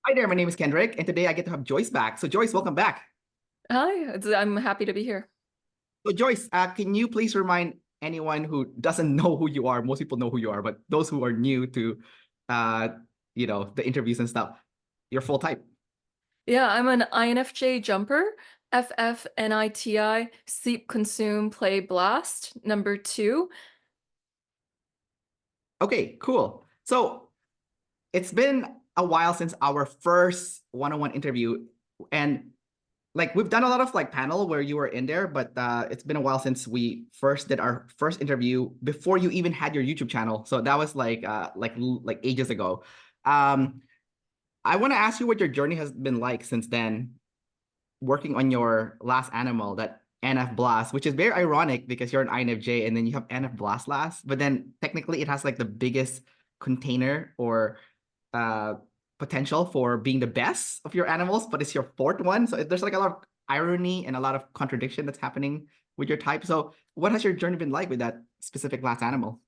Hi there, my name is Kendrick, and today I get to have Joyce back. So Joyce, welcome back. Hi, I'm happy to be here. So Joyce, can you please remind anyone who doesn't know who you are? Most people know who you are, but those who are new to, uh, the interviews and stuff, your full type. Yeah, I'm an INFJ jumper, FFNITI, sleep, consume, play, blast, number two. Okay, cool. So it's been a while since our first one-on-one interview, and like we've done a lot of like panel where you were in there, but it's been a while since we first did our first interview before you even had your YouTube channel. So that was like ages ago. Um, I want to ask you what your journey has been like since then, working on your last animal, that NF Blast, which is very ironic because you're an INFJ and then you have NF Blast last, but then technically it has like the biggest container or uh potential for being the best of your animals, but it's your fourth one. So there's like a lot of irony and a lot of contradiction that's happening with your type. So what has your journey been like with that specific last animal?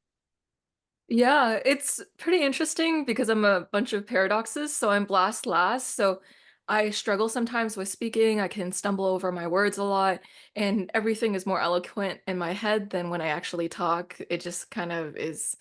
Yeah, it's pretty interesting because I'm a bunch of paradoxes. So I'm blast last. So I struggle sometimes with speaking. I can stumble over my words a lot, and everything is more eloquent in my head than when I actually talk. It just kind of is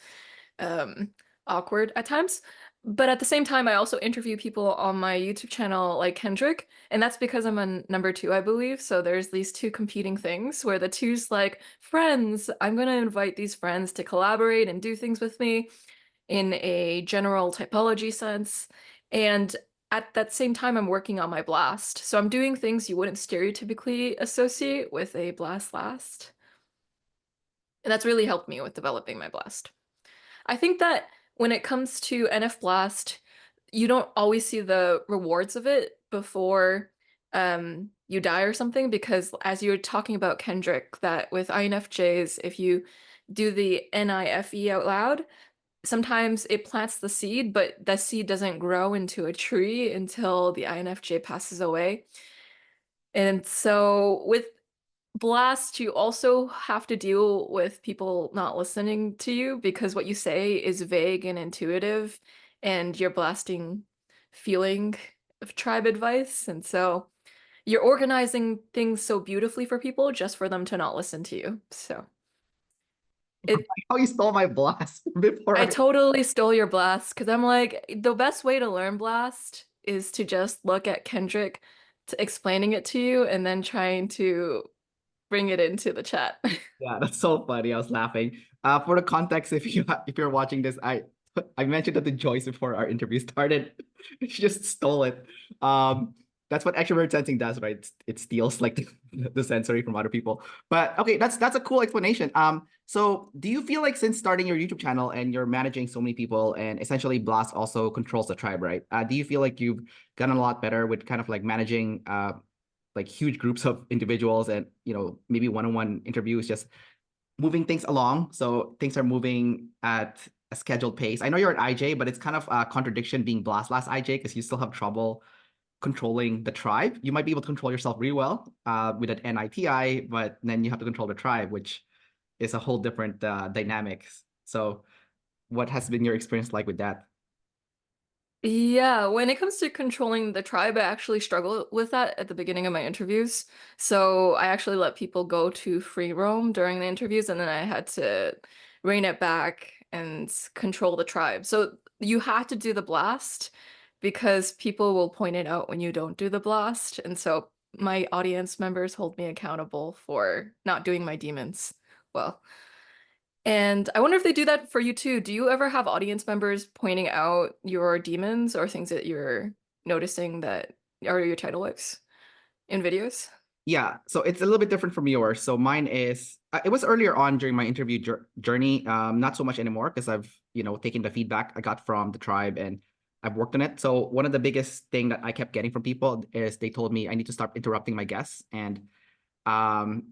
um, awkward at times. But at the same time, I also interview people on my YouTube channel like Kendrick, and that's because I'm a number two, I believe. So there's these two competing things where the two's like, friends, I'm gonna invite these friends to collaborate and do things with me in a general typology sense. And at that same time, I'm working on my blast. So I'm doing things you wouldn't stereotypically associate with a blast last. And that's really helped me with developing my blast. I think that when it comes to NF Blast, you don't always see the rewards of it before you die or something, because as you were talking about Kendrick, that with INFJs, if you do the NIFE out loud, sometimes it plants the seed, but the seed doesn't grow into a tree until the INFJ passes away. And so with Blast, you also have to deal with people not listening to you because what you say is vague and intuitive, and you're blasting feeling of tribe advice. And so you're organizing things so beautifully for people just for them to not listen to you. So it How you stole my blast before I I totally stole your blast because I'm like, the best way to learn blast is to just look at Kendrick to explaining it to you and then trying to bring it into the chat. Yeah, that's so funny. I was laughing. For the context, if you're watching this, I mentioned that to Joyce before our interview started. She just stole it. Um, that's what extrovert sensing does, right? It steals like the sensory from other people. But okay, that's a cool explanation. So do you feel like since starting your YouTube channel and you're managing so many people and essentially Blast also controls the tribe, right? Do you feel like you've gotten a lot better with kind of like managing like huge groups of individuals and maybe one-on-one interviews, just moving things along so things are moving at a scheduled pace? I know you're an IJ, but it's kind of a contradiction being blast last IJ because you still have trouble controlling the tribe. You might be able to control yourself really well with an NITI, but then you have to control the tribe, which is a whole different dynamics. So what has been your experience like with that? Yeah, when it comes to controlling the tribe, I actually struggle with that at the beginning of my interviews. So I actually let people go to free roam during the interviews, and then I had to rein it back and control the tribe. So you have to do the blast because people will point it out when you don't do the blast. And so my audience members hold me accountable for not doing my demons well. And I wonder if they do that for you too. Do you ever have audience members pointing out your demons or things that you're noticing that are your title wicks in videos? Yeah, so it's a little bit different from yours. So mine is it was earlier on during my interview journey, not so much anymore because I've taken the feedback I got from the tribe and I've worked on it. So one of the biggest thing that I kept getting from people is they told me I need to stop interrupting my guests, and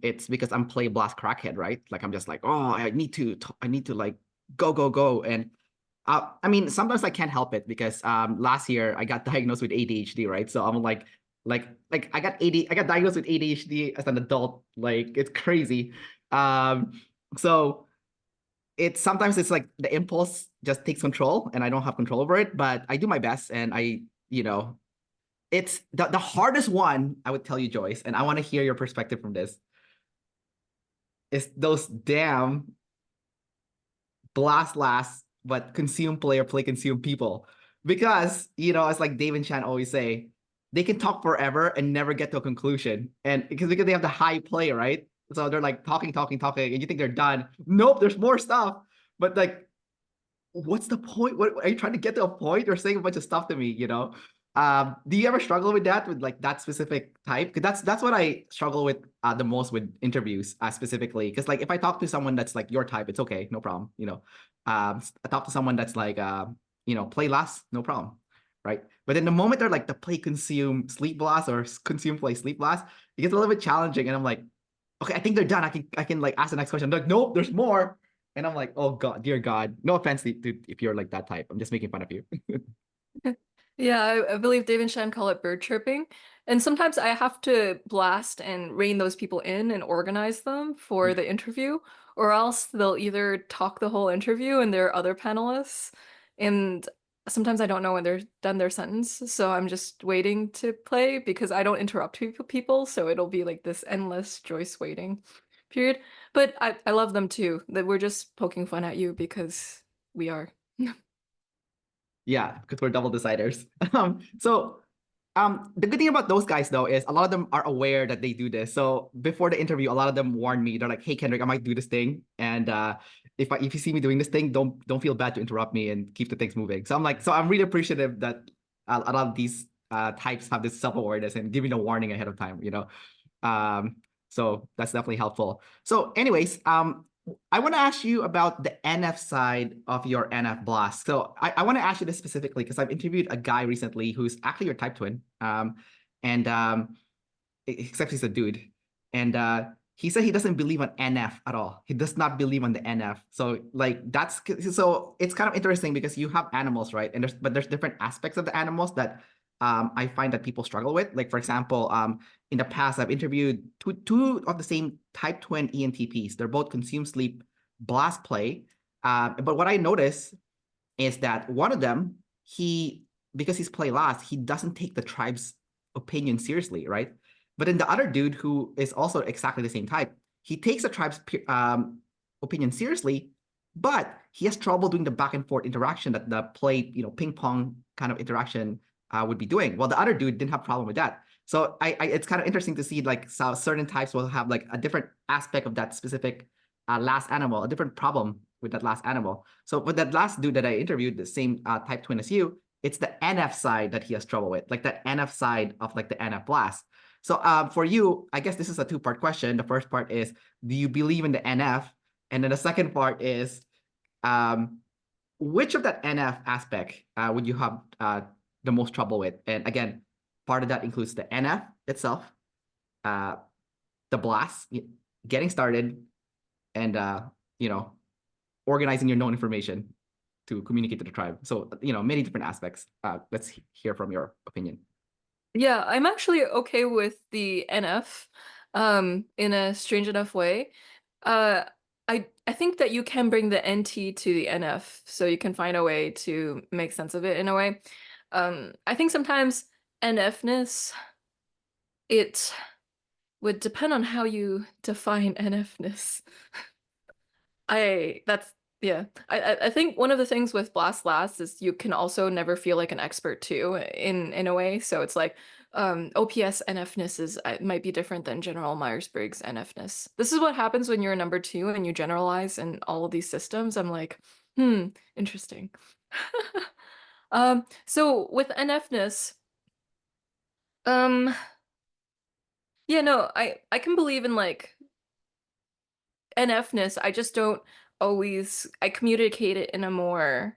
it's because I'm play blast crackhead, right? Like I'm just like, oh, I need to like go, and I mean, sometimes I can't help it because last year I got diagnosed with ADHD, right? So I'm like I got diagnosed with ADHD as an adult. Like it's crazy. So it's sometimes it's like the impulse just takes control and I don't have control over it, but I do my best and I it's the hardest one, I would tell you, Joyce, and I want to hear your perspective from this, is those damn blast last, but consume player, play consume people. Because, it's like Dave and Shan always say, they can talk forever and never get to a conclusion. And because they have the high play, right? So they're like talking, and you think they're done. Nope, there's more stuff. But like, what's the point? What are you trying to get to a point? You're saying a bunch of stuff to me, do you ever struggle with that, with like that specific type? Because that's what I struggle with the most with interviews, specifically. Because like if I talk to someone that's like your type, it's okay, no problem. I talk to someone that's like play last, no problem, right? But in the moment they're like the play consume sleep blast or consume play sleep blast, it gets a little bit challenging, and I'm like, okay, I think they're done. I can like ask the next question. I'm like, nope, there's more. And I'm like, oh God, dear God. No offense to if you're like that type. I'm just making fun of you. Yeah, I believe Dave and Shan call it bird chirping. And sometimes I have to blast and rein those people in and organize them for the interview, or else they'll either talk the whole interview and there are other panelists. And sometimes I don't know when they're done their sentence, so I'm just waiting to play because I don't interrupt people, so it'll be like this endless Joyce waiting period. But I love them too, that we're just poking fun at you because we are. Yeah, because we're double deciders. The good thing about those guys though is a lot of them are aware that they do this. So before the interview, a lot of them warn me. They're like, "Hey Kendrick, I might do this thing, and if you see me doing this thing, don't feel bad to interrupt me and keep the things moving." So I'm really appreciative that a lot of these types have this self-awareness and giving a warning ahead of time. Um, so that's definitely helpful. So, anyways, I want to ask you about the NF side of your NF blast. So I want to ask you this specifically because I've interviewed a guy recently who's actually your type twin, and except he's a dude, and he said he doesn't believe on NF at all. He does not believe on the NF. So like so it's kind of interesting because you have animals, right? And there's different aspects of the animals that I find that people struggle with. Like for example, in the past, I've interviewed two of the same type twin ENTPs. They're both consume sleep, blast play. But what I notice is that one of them, because he's play last, he doesn't take the tribe's opinion seriously, right? But then the other dude, who is also exactly the same type, he takes the tribe's opinion seriously, but he has trouble doing the back and forth interaction that the play, ping pong kind of interaction would be doing. Well, the other dude didn't have problem with that. So it's kind of interesting to see like how certain types will have like a different aspect of that specific last animal, a different problem with that last animal. So with that last dude that I interviewed, the same type twin as you, it's the NF side that he has trouble with, like the NF side of like the NF blast. So for you, I guess this is a two-part question. The first part is, do you believe in the NF? And then the second part is, which of that NF aspect would you have the most trouble with? And again, part of that includes the NF itself, the blast, getting started, and organizing your known information to communicate to the tribe. So many different aspects. Let's hear from your opinion. Yeah, I'm actually okay with the NF in a strange enough way. Uh I think that you can bring the NT to the NF, so you can find a way to make sense of it in a way. I think sometimes NFness, it would depend on how you define NFness. That's yeah. I think one of the things with Blast Last is you can also never feel like an expert too in a way. So it's like OPS NFness is might be different than general Myers-Briggs NFness. This is what happens when you're a number two and you generalize in all of these systems. I'm like, interesting. So with NFness, um, yeah, no, I can believe in like NFness. I just don't always, I communicate it in a more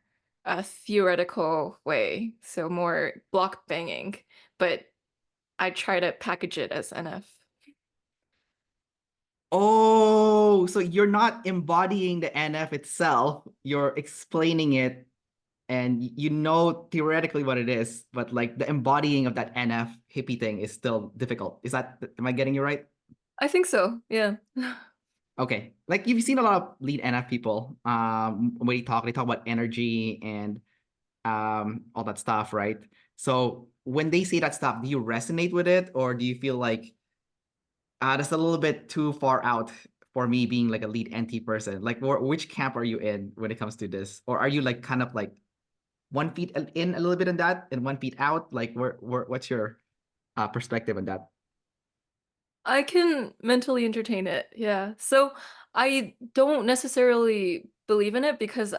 theoretical way, so more block banging, but I try to package it as NF. Oh, so you're not embodying the NF itself, you're explaining it, and theoretically what it is, but like the embodying of that NF hippie thing is still difficult. Am I getting you right? I think so, yeah. Okay. Like you've seen a lot of lead NF people, when they talk about energy and all that stuff, right? So when they say that stuff, do you resonate with it, or do you feel like that's a little bit too far out for me being like a lead NT person? Like, which camp are you in when it comes to this, or are you like kind of like 1 feet in a little bit in that and 1 feet out? Like, what's your perspective on that? I can mentally entertain it. Yeah. So I don't necessarily believe in it because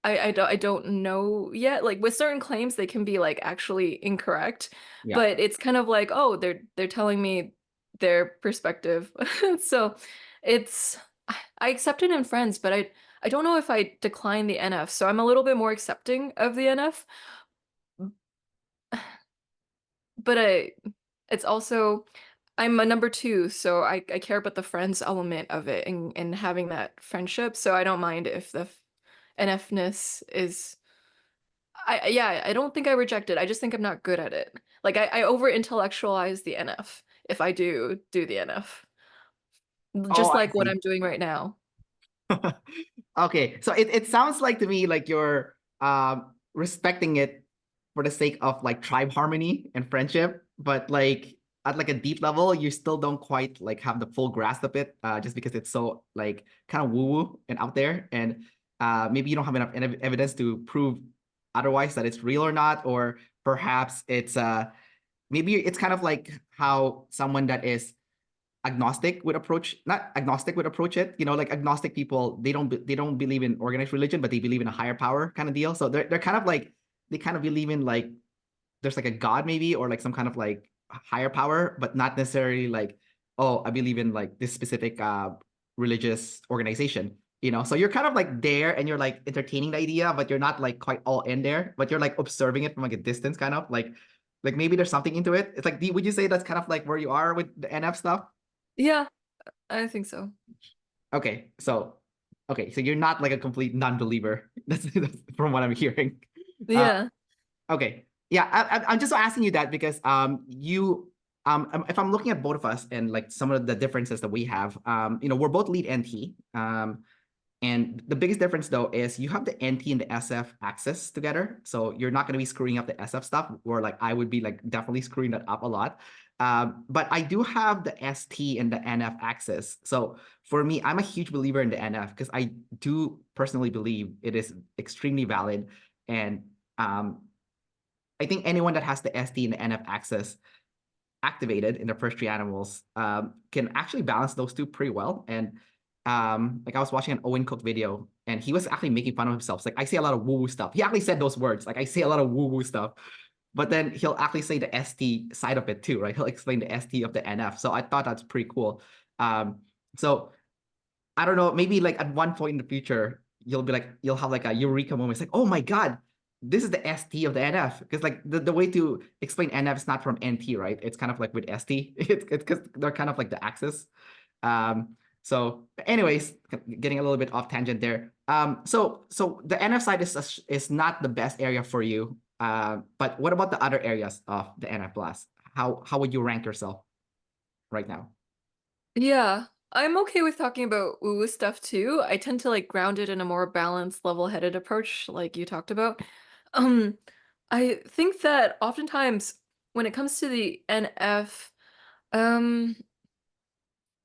I don't know yet. Like with certain claims, they can be like actually incorrect, Yeah. but it's kind of like, oh, they're telling me their perspective. So it's I accept it in friends, but I don't know if I decline the NF. So I'm a little bit more accepting of the NF, but it's also I'm a number two, so I care about the friends element of it and having that friendship. So I don't mind if the NFness is yeah, I don't think I reject it. I just think I'm not good at it. Like I over intellectualize the NF if I do the NF. Oh, Just I like what see. I'm doing right now. Okay, so it sounds like to me like you're respecting it for the sake of like tribe harmony and friendship, but like at like a deep level, you still don't quite like have the full grasp of it, just because it's so like kind of woo-woo and out there, and maybe you don't have enough evidence to prove otherwise that it's real or not, or perhaps it's maybe it's kind of like how someone that is agnostic would approach not agnostic would approach it, like agnostic people, they don't believe in organized religion, but they believe in a higher power kind of deal. So they're kind of like they kind of believe in like there's like a god maybe, or like some kind of like higher power, but not necessarily like, oh, I believe in like this specific religious organization. So you're kind of like there and you're like entertaining the idea, but you're not like quite all in there, but you're like observing it from like a distance, kind of like maybe there's something into it. It's like, would you say that's kind of like where you are with the NF stuff? Yeah, I think so. Okay, so you're not like a complete non-believer. That's from what I'm hearing. Uh, Yeah. okay, yeah, I'm just asking you that because if I'm looking at both of us and like some of the differences that we have, we're both lead NT. And the biggest difference though is you have the NT and the SF axis together. So you're not going to be screwing up the SF stuff, where like I would be like definitely screwing that up a lot. But I do have the ST and the NF axis. So for me, I'm a huge believer in the NF because I do personally believe it is extremely valid. And I think anyone that has the ST and the NF axis activated in the first three animals can actually balance those two pretty well. And like I was watching an Owen Cook video and he was actually making fun of himself. It's like, I say a lot of woo-woo stuff. He actually said those words, like I say a lot of woo-woo stuff, but then he'll actually say the ST side of it too, right? He'll explain the ST of the NF. So I thought that's pretty cool. So I don't know, maybe like at one point in the future, you'll have like a eureka moment. It's like, oh my God, this is the ST of the NF. Because like the way to explain NF is not from NT, right? It's kind of like with ST. It's because they're kind of like the axis. So anyways, getting a little bit off tangent there. So the NF side is not the best area for you. But what about the other areas of the NF plus? How would you rank yourself right now? Yeah. I'm okay with talking about woo-woo stuff too. I tend to like ground it in a more balanced, level-headed approach, like you talked about. Um, I think that oftentimes when it comes to the NF, um,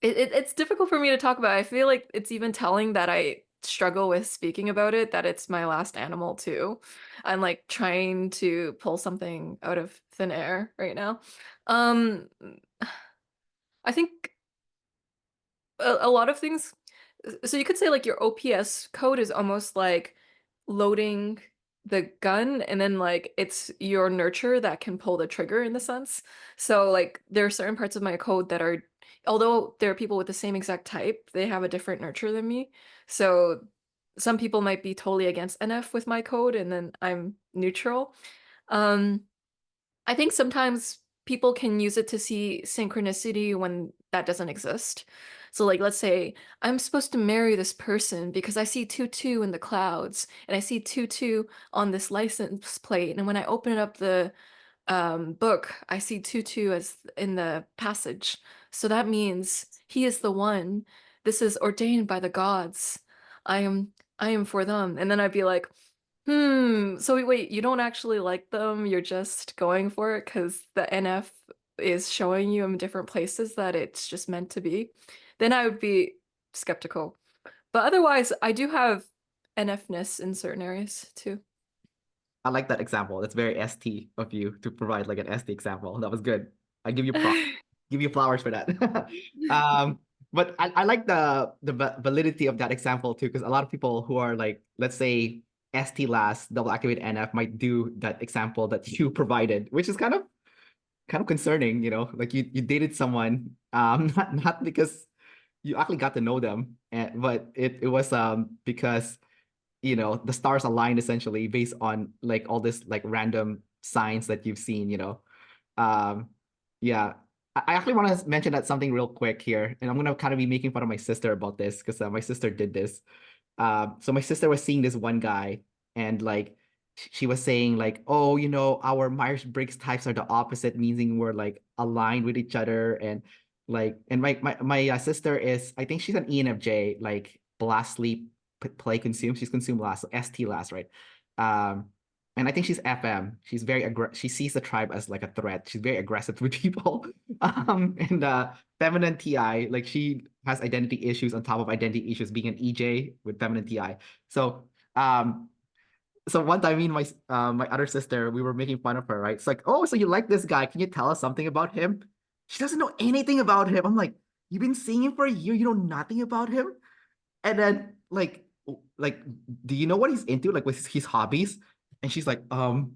it's difficult for me to talk about. I feel like it's even telling that I struggle with speaking about it, that it's my last animal too. I'm like trying to pull something out of thin air right now. Um, I think a lot of things. So you could say like your OPS code is almost like loading the gun and then like it's your nurture that can pull the trigger in the sense. So like there are certain parts of my code that are, although there are people with the same exact type, they have a different nurture than me. So some people might be totally against NF with my code and then I'm neutral. Um, I think sometimes people can use it to see synchronicity when that doesn't exist. So like let's say I'm supposed to marry this person because I see 22 in the clouds and I see 22 on this license plate and when I open up the book I see 22 as in the passage. So that means he is the one. This is ordained by the gods. I am for them. And then I'd be like So wait, you don't actually like them, you're just going for it because the NF is showing you in different places that it's just meant to be. Then I would be skeptical. But otherwise, I do have NF-ness in certain areas too. I like that example. That's very ST of you to provide like an ST example. That was good. I give you props. Give you flowers for that. um, but I like the validity of that example too, because a lot of people who are like, let's say ST last double activate NF might do that example that you provided, which is kind of concerning, like you dated someone, not because you actually got to know them, but it was because the stars aligned essentially based on like all this like random signs that you've seen. um yeah, I actually want to mention that something real quick here, and I'm gonna kind of be making fun of my sister about this because my sister did this. So my sister was seeing this one guy, and like she was saying like, oh, our Myers-Briggs types are the opposite, meaning we're like aligned with each other, and like, and my sister is, I think she's an ENFJ, like blast, sleep, play, consume. She's consume last, so ST last, right? Um, and I think she's FM. She's very she sees the tribe as like a threat. She's very aggressive with people. And feminine TI, like she has identity issues on top of identity issues, being an EJ with feminine TI. So um so one time, me and my other sister, we were making fun of her, right? It's like, oh, so you like this guy? Can you tell us something about him? She doesn't know anything about him. I'm like, you've been seeing him for a year, you know nothing about him? And then like, do you know what he's into? Like, with his hobbies? And she's like, do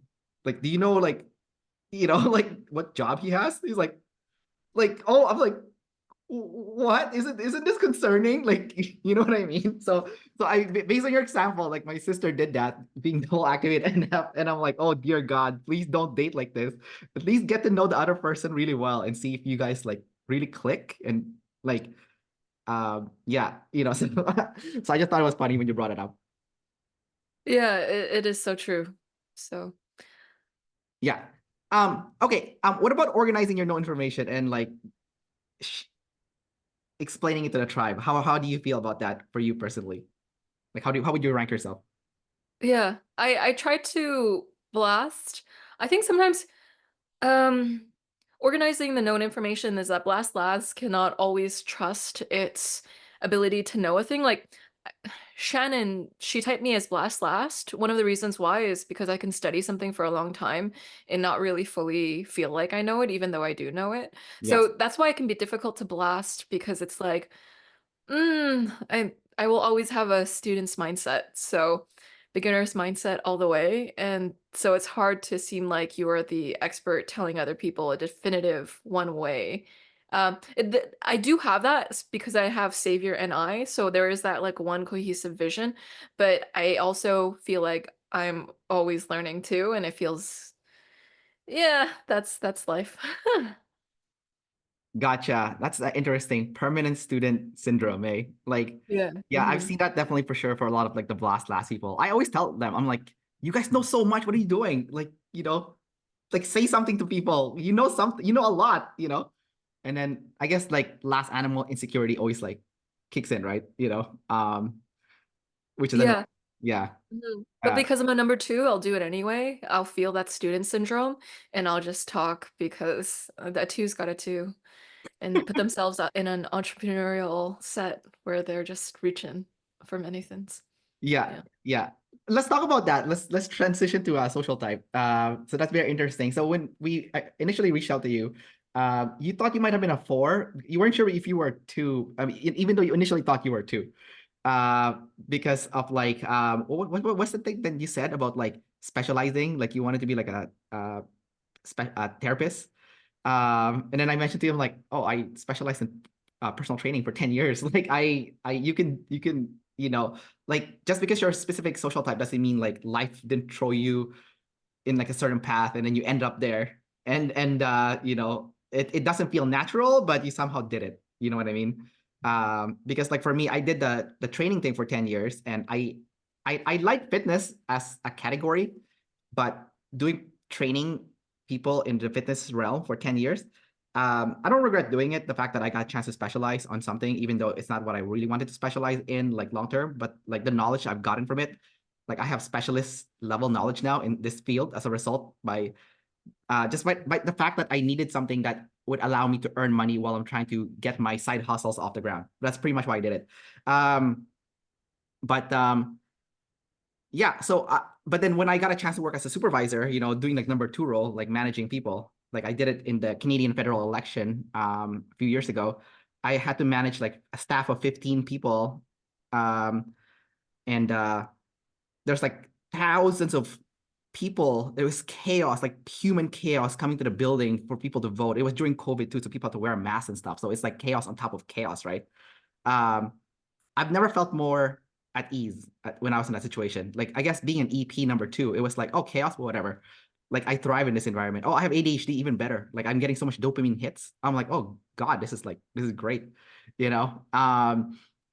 you know like what job he has? He's like, oh, I'm like, what isn't this concerning? Like, you know what I mean? So I, based on your example, like my sister did that, being double activate NF, and I'm like, oh dear God, please don't date like this. At least get to know the other person really well and see if you guys like really click, and like yeah, so, so I just thought it was funny when you brought it up. Yeah, it is so true. So Yeah. Okay. What about organizing your known information and like explaining it to the tribe? How do you feel about that for you personally? Like, how would you rank yourself? yeah, I try to blast. I think sometimes um organizing the known information is that Blast Labs cannot always trust its ability to know a thing. Like Shannon, she typed me as Blast Last. One of the reasons why is because I can study something for a long time and not really fully feel like I know it, even though I do know it. Yes. So that's why it can be difficult to blast because it's like, I will always have a student's mindset. So beginner's mindset all the way. And so it's hard to seem like you are the expert telling other people a definitive one way. I do have that because I have Savior and I, so there is that like one cohesive vision, but I also feel like I'm always learning too, and it feels, yeah, that's life. Gotcha. That's interesting. Permanent student syndrome, eh? Like, Yeah. yeah, I've seen that definitely for sure for a lot of like the blast last people. I always tell them, I'm like, you guys know so much. What are you doing? Like, like say something to people. You know something, you know a lot. And then I guess like last animal insecurity always like kicks in, right? Which is annoying. Yeah. Yeah. But Uh, because I'm a number two, I'll do it anyway. I'll feel that student syndrome and I'll just talk because that two's got a two and put themselves out in an entrepreneurial set where they're just reaching for many things. Yeah, Yeah. yeah. Let's talk about that. Let's transition to a social type. So that's very interesting. So when we initially reached out to you, you thought you might have been a four. You weren't sure if you were two. I mean, even though you initially thought you were two, because of like what's the thing that you said about like specializing? Like you wanted to be like a therapist. And then I mentioned to him like, oh, I specialized in personal training for 10 years. Like you can, like just because you're a specific social type doesn't mean like life didn't throw you in like a certain path and then you end up there. And it doesn't feel natural, but you somehow did it. You know what I mean? Because like for me, I did the training thing for 10 years, and I like fitness as a category, but doing training people in the fitness realm for 10 years, I don't regret doing it. The fact that I got a chance to specialize on something, even though it's not what I really wanted to specialize in like long term, but like the knowledge I've gotten from it, like I have specialist level knowledge now in this field as a result by just by the fact that I needed something that would allow me to earn money while I'm trying to get my side hustles off the ground. That's pretty much why I did it. But yeah, so but then when I got a chance to work as a supervisor, doing like number two role, like managing people, like I did it in the Canadian federal election a few years ago. I had to manage like a staff of 15 people, and there's like thousands of people. There was chaos, like human chaos coming to the building for people to vote. It was during COVID too, so people had to wear a mask and stuff. So it's like chaos on top of chaos, right? Um, I've never felt more at ease when I was in that situation. Like, I guess being an EP number two, it was like, oh, chaos, but whatever. Like, I thrive in this environment. Oh, I have ADHD, even better. Like, I'm getting so much dopamine hits. I'm like, oh God, this is great, you know?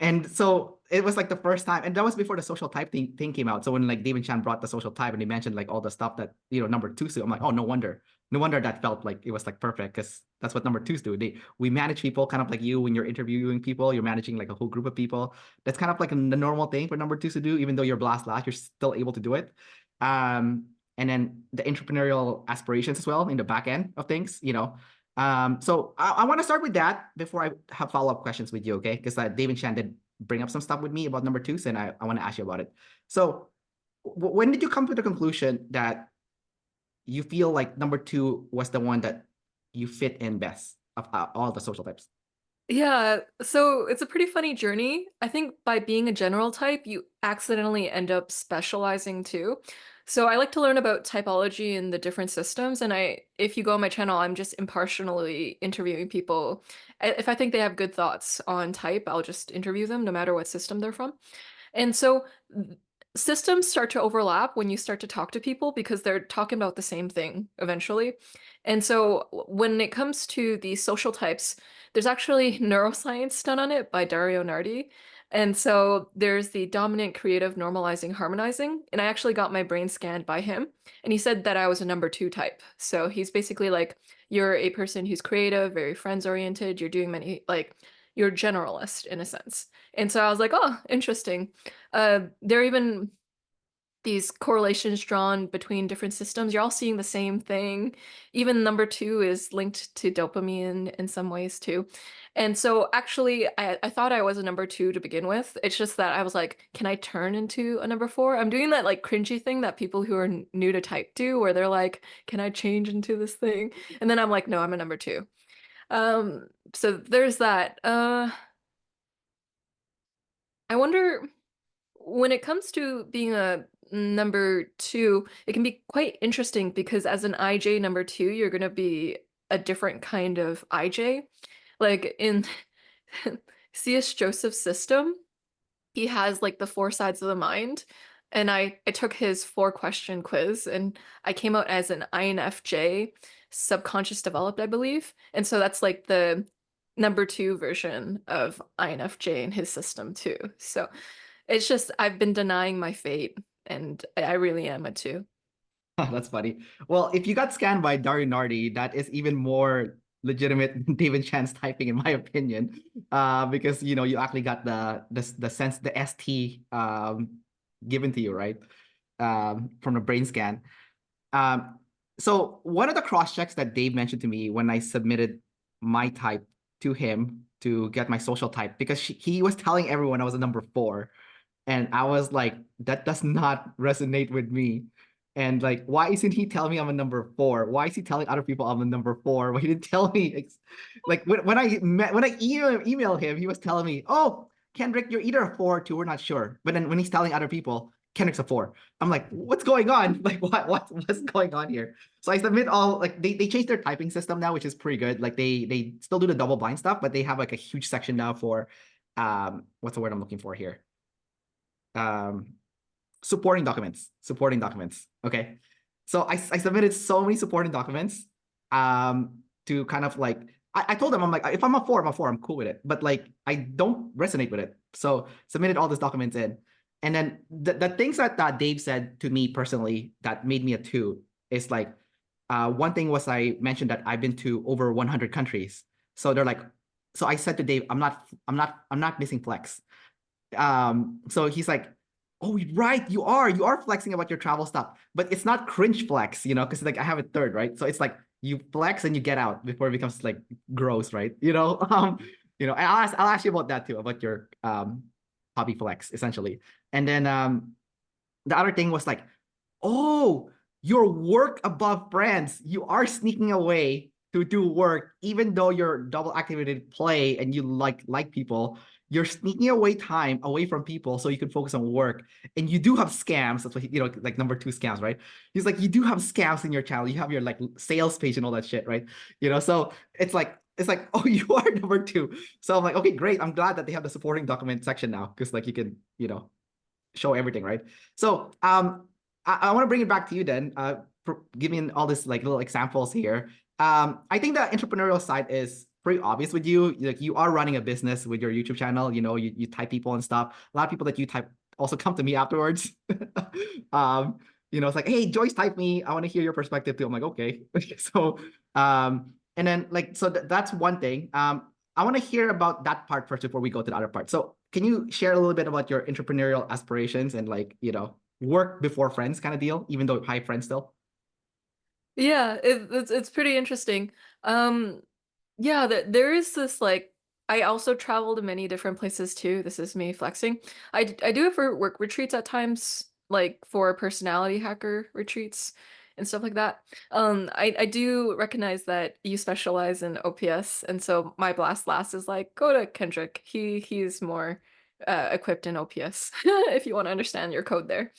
And so it was like the first time, and that was before the social type thing came out. So when like David Chan brought the social type and he mentioned like all the stuff that, number twos do, I'm like, oh, no wonder. No wonder that felt like it was like perfect, because that's what number twos do. We manage people kind of like you when you're interviewing people, you're managing like a whole group of people. That's kind of like the normal thing for number twos to do, even though you're blast last, you're still able to do it. And then the entrepreneurial aspirations as well in the back end of things. So I want to start with that before I have follow-up questions with you, okay? Because David Chan did bring up some stuff with me about number twos, and I want to ask you about it. So when did you come to the conclusion that you feel like number two was the one that you fit in best of all the social types? Yeah, so it's a pretty funny journey. I think by being a general type, you accidentally end up specializing too. So I like to learn about typology and the different systems, and if you go on my channel, I'm just impartially interviewing people. If I think they have good thoughts on type, I'll just interview them no matter what system they're from. And so systems start to overlap when you start to talk to people because they're talking about the same thing eventually. And so when it comes to the social types, there's actually neuroscience done on it by Dario Nardi. And so there's the dominant, creative, normalizing, harmonizing. And I actually got my brain scanned by him. And he said that I was a number two type. So he's basically like, you're a person who's creative, very friends oriented. You're doing many, like, you're generalist in a sense. And so I was like, oh, interesting. There are even these correlations drawn between different systems. You're all seeing the same thing. Even number two is linked to dopamine in some ways too. And so actually, I thought I was a number two to begin with. It's just that I was like, can I turn into a number four? I'm doing that like cringy thing that people who are new to type do, where they're like, can I change into this thing? And then I'm like, no, I'm a number two. So there's that. I wonder, when it comes to being a number two, it can be quite interesting because as an IJ number two, you're going to be a different kind of IJ. Like in C.S. Joseph's system, he has like the four sides of the mind. And I took his 4-question quiz and I came out as an INFJ, subconscious developed, I believe. And so that's like the number two version of INFJ in his system too. So it's just I've been denying my fate, and I really am a two. That's funny. Well, if you got scanned by Dario Nardi, that is even more legitimate than David Chan's typing, in my opinion. Because you actually got the sense, the ST given to you, right? From the brain scan. So one of the cross checks that Dave mentioned to me when I submitted my type to him to get my social type, because he was telling everyone I was a number four, and I was like, that does not resonate with me. And like, why isn't he telling me I'm a number four? Why is he telling other people I'm a number four? Why he didn't tell me? Like when I email him, he was telling me, oh, Kendrick, you're either a four or two, we're not sure. But then when he's telling other people, Kendrick's a four. I'm like, what's going on? Like, what's going on here? So I submit all, like, they changed their typing system now, which is pretty good. Like they still do the double blind stuff, but they have like a huge section now for what's the word I'm looking for here? Supporting documents. Okay. So I submitted so many supporting documents to kind of like, I told them, I'm like, if I'm a four, I'm cool with it. But like, I don't resonate with it. So submitted all these documents in. And then the things that Dave said to me personally that made me a two is like, one thing was I mentioned that I've been to over 100 countries. So they're like, so I said to Dave, I'm not missing flex. So he's like, Oh, right, you are flexing about your travel stuff, but it's not cringe flex, because like I have a third, right? So it's like you flex and you get out before it becomes like gross, right? And I'll ask you about that too, about your hobby flex essentially. And then the other thing was like, oh, your work above friends. You are sneaking away to do work, even though you're double activated play and you like people. You're sneaking away time away from people so you can focus on work. And you do have scams. That's what like number two scams, right? He's like, you do have scams in your channel. You have your like sales page and all that shit, right? So it's like, oh, you are number two. So I'm like, okay, great. I'm glad that they have the supporting document section now because like you can, show everything, right? So I want to bring it back to you then. Giving all this like little examples here. I think the entrepreneurial side is pretty obvious with you. Like you are running a business with your YouTube channel. You type people and stuff. A lot of people that you type also come to me afterwards. It's like, hey, Joyce, type me. I want to hear your perspective too. I'm like, okay. So, and then like, so that's one thing. I want to hear about that part first before we go to the other part. So, can you share a little bit about your entrepreneurial aspirations and like, work before friends kind of deal, even though high friends still? Yeah, it's pretty interesting. Um, yeah, there is this like I also travel to many different places too. This is me flexing. I do it for work retreats at times, like for personality hacker retreats and stuff like that. I do recognize that you specialize in OPS, and so my blast last is like go to Kendrick. He's more equipped in OPS if you want to understand your code there.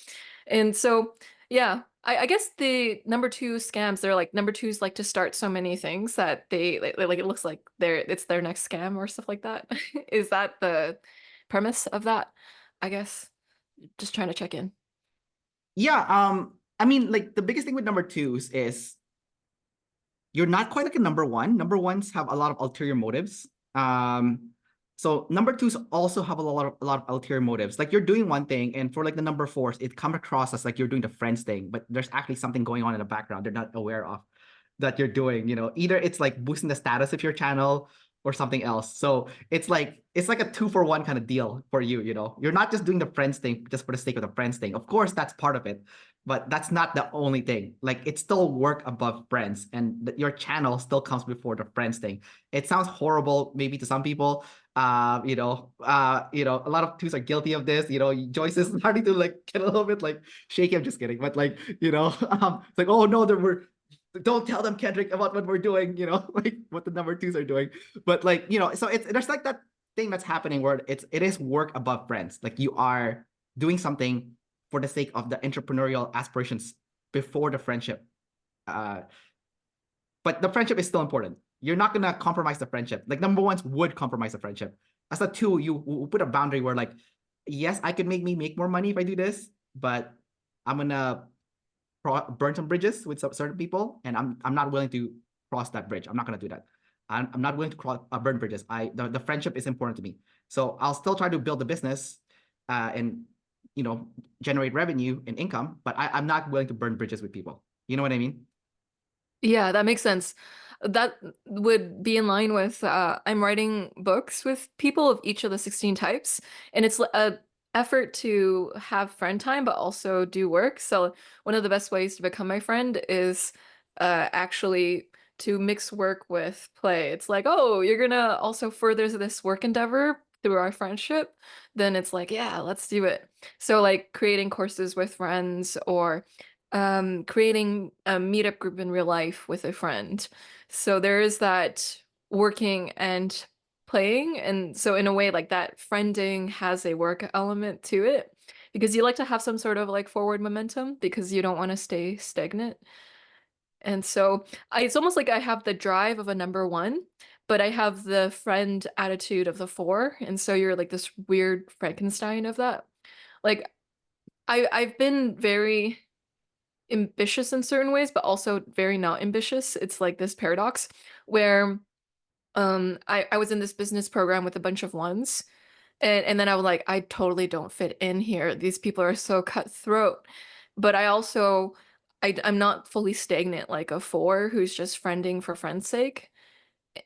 And so, yeah, I guess the number two scams, they're like number twos like to start so many things that they like it looks like it's their next scam or stuff like that. Is that the premise of that? I guess just trying to check in. Yeah. I mean, like the biggest thing with number twos is you're not quite like a number one. Number ones have a lot of ulterior motives. So number twos also have a lot of ulterior motives. Like you're doing one thing, and for like the number fours, it comes across as like you're doing the friends thing, but there's actually something going on in the background they're not aware of that you're doing. Either it's like boosting the status of your channel or something else. So it's like a 2-for-1 kind of deal for you. You're not just doing the friends thing just for the sake of the friends thing. Of course, that's part of it, but that's not the only thing. Like it's still work above friends, and your channel still comes before the friends thing. It sounds horrible maybe to some people. A lot of twos are guilty of this. Joyce is starting to like get a little bit like shaky. I'm just kidding, but like it's like, oh no, we're don't tell them, Kendrick, about what we're doing. Like what the number twos are doing. But like so there's like that thing that's happening where it is work above friends. Like you are doing something for the sake of the entrepreneurial aspirations before the friendship. Uh, but the friendship is still important. You're not gonna compromise the friendship. Like number ones would compromise the friendship. As a two, you put a boundary where like, yes, I could make more money if I do this, but I'm gonna burn some bridges with some certain people, and I'm not willing to cross that bridge. I'm not gonna do that. I'm not willing to burn bridges. The friendship is important to me, so I'll still try to build the business, and generate revenue and income, but I'm not willing to burn bridges with people. You know what I mean? Yeah, that makes sense. That would be in line with I'm writing books with people of each of the 16 types, and it's a effort to have friend time but also do work. So one of the best ways to become my friend is actually to mix work with play. It's like, oh, you're gonna also further this work endeavor through our friendship, then it's like, yeah, let's do it. So like creating courses with friends or creating a meetup group in real life with a friend. So there is that working and playing. And so in a way like that friending has a work element to it because you like to have some sort of like forward momentum because you don't want to stay stagnant. And so it's almost like I have the drive of a number one, but I have the friend attitude of the four. And so you're like this weird Frankenstein of that. Like I've been very ambitious in certain ways, but also very not ambitious. It's like this paradox where I was in this business program with a bunch of ones and then I was like, I totally don't fit in here. These people are so cutthroat. But I also I'm not fully stagnant like a four who's just friending for friend's sake.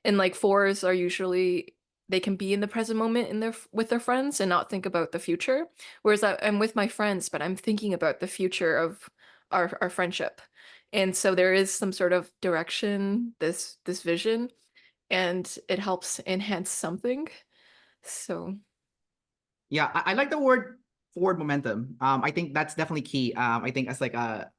And like fours are usually they can be in the present moment in with their friends and not think about the future. Whereas I'm with my friends, but I'm thinking about the future of our friendship. And so there is some sort of direction, this vision, and it helps enhance something. So Yeah, I like the word forward momentum. I think that's definitely key. I think as like a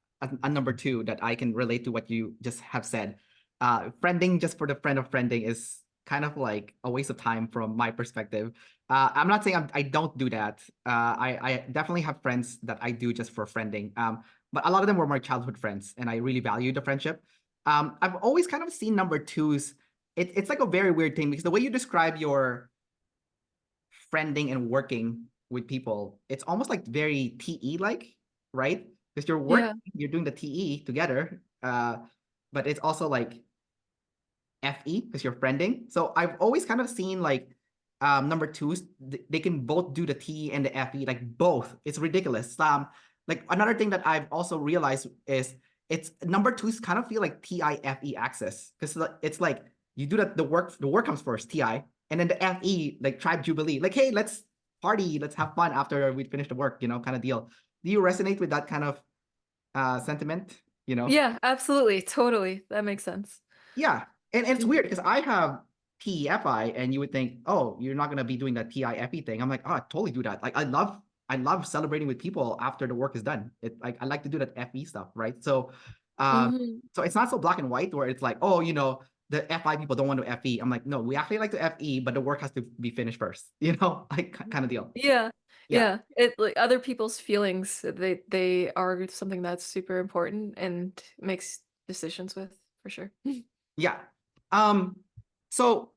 number two that I can relate to what you just have said. Friending just for the friend of friending is kind of like a waste of time from my perspective. I'm not saying I don't do that. I definitely have friends that I do just for friending. But a lot of them were my childhood friends, and I really value the friendship. I've always kind of seen number twos. It's like a very weird thing because the way you describe your friending and working with people, it's almost like very TE like, right? Because you're yeah. working, you're doing the TE together, but it's also like FE because you're friending. So I've always kind of seen like number twos, they can both do the TE and the FE, like both. It's ridiculous. Like another thing that I've also realized is it's number twos kind of feel like TIFE access because it's like you do the work comes first, TI, and then the FE, like Tribe Jubilee, like, hey, let's party, let's have fun after we finish the work, kind of deal. Do you resonate with that kind of sentiment? Yeah, absolutely. Totally. That makes sense. Yeah. And it's Mhm. weird because I have TEFI and you would think, oh, you're not gonna be doing that TIFE thing. I'm like, oh, I totally do that. Like I love celebrating with people after the work is done. I like to do that FE stuff, right? So Mhm. so it's not so black and white where it's like, oh, the FI people don't want to FE. I'm like, no, we actually like to FE, but the work has to be finished first, like kind of deal. Yeah. Yeah. Yeah. It like other people's feelings, they are something that's super important and makes decisions with for sure. Yeah. So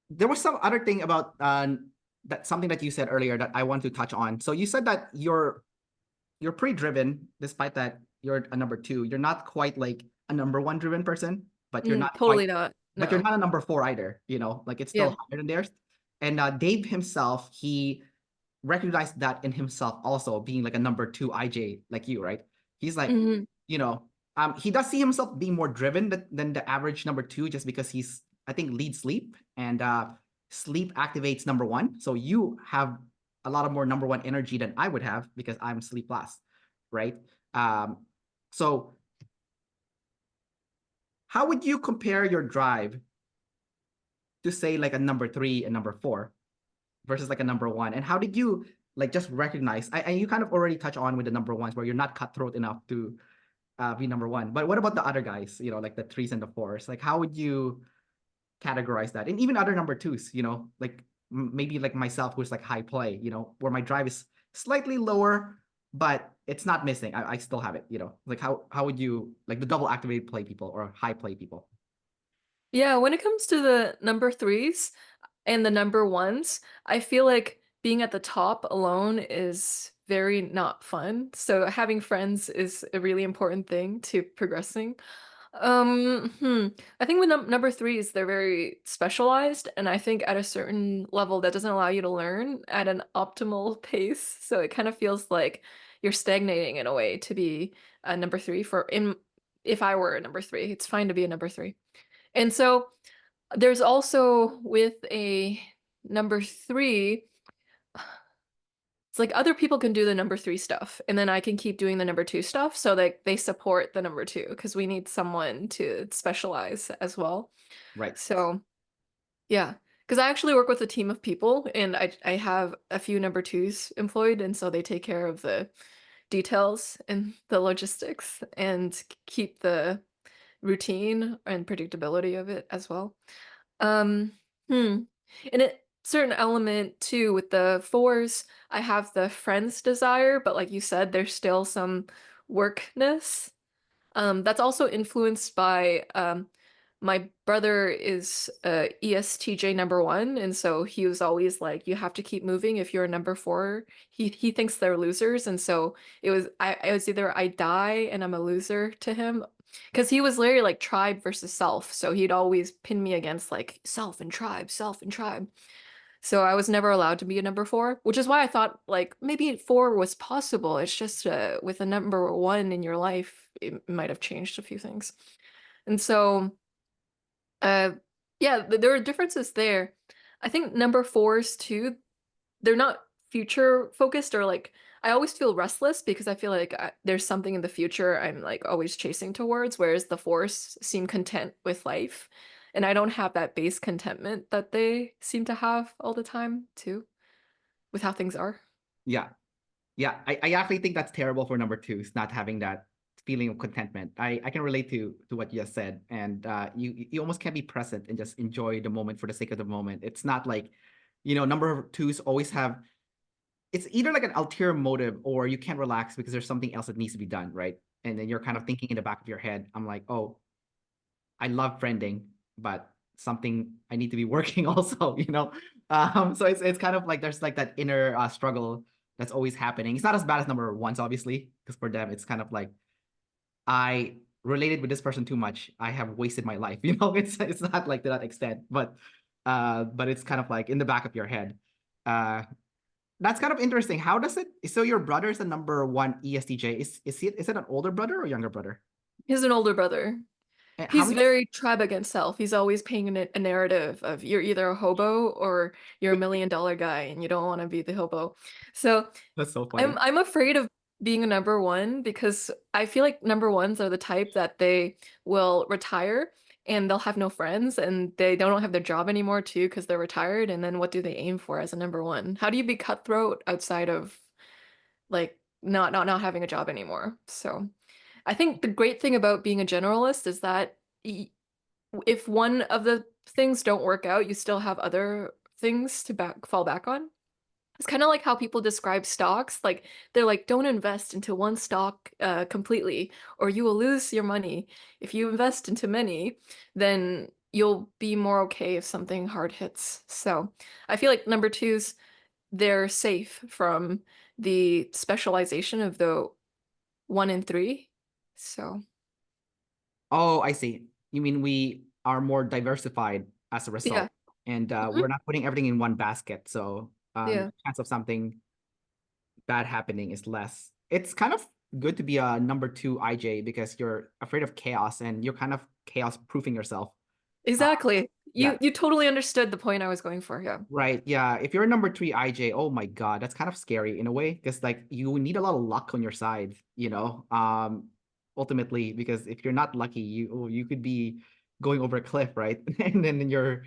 there was some other thing about that something that you said earlier that I want to touch on. So you said that you're pretty driven, despite that you're a number two. You're not quite like a number one driven person, but you're not quite, Totally not. but you're No. not a number four either. Like it's still Yeah. higher than theirs. And Dave himself, he recognized that in himself also being like a number two IJ like you, right? He's like, Mhm. you know, he does see himself being more driven than the average number two, just because he's, I think, lead sleep, and sleep activates number one. So you have a lot of more number one energy than I would have because I'm sleep last, right? So how would you compare your drive to say like a number three and number four versus like a number one? And how did you like just recognize? And you kind of already touch on with the number ones where you're not cutthroat enough to be number one. But what about the other guys? Like the threes and the fours. Like how would you categorize that? And even other number twos. Like maybe like myself, who's like high play. Where my drive is slightly lower, but it's not missing. I still have it. Like how would you like the double activated play people or high play people? Yeah, when it comes to the number threes and the number ones, I feel like being at the top alone is very not fun. So having friends is a really important thing to progressing. I think with number threes, they're very specialized, and I think at a certain level that doesn't allow you to learn at an optimal pace. So it kind of feels like you're stagnating in a way to be a number three for in if I were a number three, it's fine to be a number three. And so there's also with a number three, it's like other people can do the number three stuff, and then I can keep doing the number two stuff so that they support the number two because we need someone to specialize as well. Right. So yeah, because I actually work with a team of people, and I have a few number twos employed, and so they take care of the details and the logistics and keep the routine and predictability of it as well. Um, hmm. And a certain element too with the fours, I have the friends desire, but like you said, there's still some workness. That's also influenced by my brother is ESTJ number one, and so he was always like, you have to keep moving if you're a number four. He thinks they're losers, and so it was either I die and I'm a loser to him, because he was literally like tribe versus self. So he'd always pin me against like self and tribe, self and tribe. So I was never allowed to be a number four, which is why I thought like maybe four was possible. It's just with a number one in your life, it might have changed a few things. And so uh Yeah, there are differences there. I think number fours too, they're not future focused or like I always feel restless because I feel like there's something in the future I'm like always chasing towards, whereas the fours seem content with life. And I don't have that base contentment that they seem to have all the time too, with how things are. Yeah. Yeah, I actually think that's terrible for number twos, not having that feeling of contentment. I can relate to what you just said. And you almost can't be present and just enjoy the moment for the sake of the moment. It's not like, number twos always have, it's either like an ulterior motive or you can't relax because there's something else that needs to be done, right? And then you're kind of thinking in the back of your head, I'm like, oh, I love friending, but something I need to be working also. So it's kind of like there's like that inner struggle that's always happening. It's not as bad as number ones, obviously, because for them it's kind of like I related with this person too much. I have wasted my life. It's not like to that extent, but it's kind of like in the back of your head. Uh, that's kind of interesting. How does it? So your brother is the number one ESTJ. Is it an older brother or younger brother? He's an older brother. And how He's many? very tribe against self. He's always painting a narrative of you're either a hobo or you're $1 million guy and you don't want to be the hobo. So That's so I'm funny. I'm afraid of being a number one because I feel like number ones are the type that they will retire and they'll have no friends and they don't have their job anymore too because they're retired. And then what do they aim for as a number one? How do you be cutthroat outside of like not having a job anymore? So I think the great thing about being a generalist is that if one of the things don't work out, you still have other things to fall back on. It's kind of like how people describe stocks. Like they're like, don't invest into one stock completely, or you will lose your money. If you invest into many, then you'll be more okay if something hard hits. So I feel like number twos, they're safe from the specialization of the one in three. So Oh, I see. You mean we are more diversified as a yeah. result, and Mhm. we're not putting everything in one basket. So Yeah. chance of something bad happening is less. It's kind of good to be a number two IJ because you're afraid of chaos and you're kind of chaos proofing yourself. Uh, Exactly. yeah, You totally understood the point I was going for, yeah. right. Yeah. If you're a number three IJ, oh my God, that's kind of scary in a way because like you need a lot of luck on your side. Ultimately, because if you're not lucky, you could be going over a cliff, right? And then you're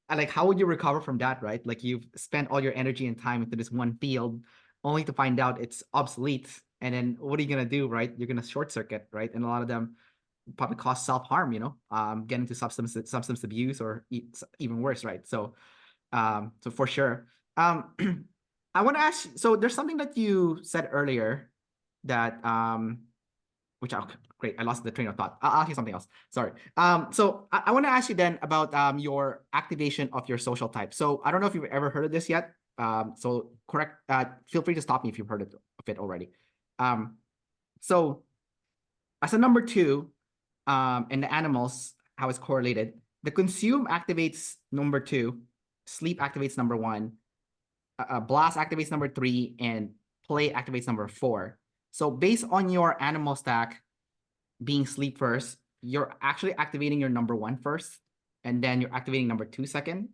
like, how would you recover from that, right? Like you've spent all your energy and time into this one field only to find out it's obsolete. And then what are you gonna do, right? You're gonna short circuit, right? And a lot of them probably cause self-harm, get into substance abuse or even worse, right? So for sure. I want to ask, so there's something that you said earlier that which great, I lost the train of thought. I'll ask you something else. Sorry. So I want to ask you then about your activation of your social type. So I don't know if you've ever heard of this yet. So correct. Feel free to stop me if you've heard of it already. Um, so as a number two, in the animals, how it's correlated. The consume activates number two, sleep activates number one, blast activates number three, and play activates number four. So based on your animal stack being sleep first, you're actually activating your number one first, and then you're activating number two second,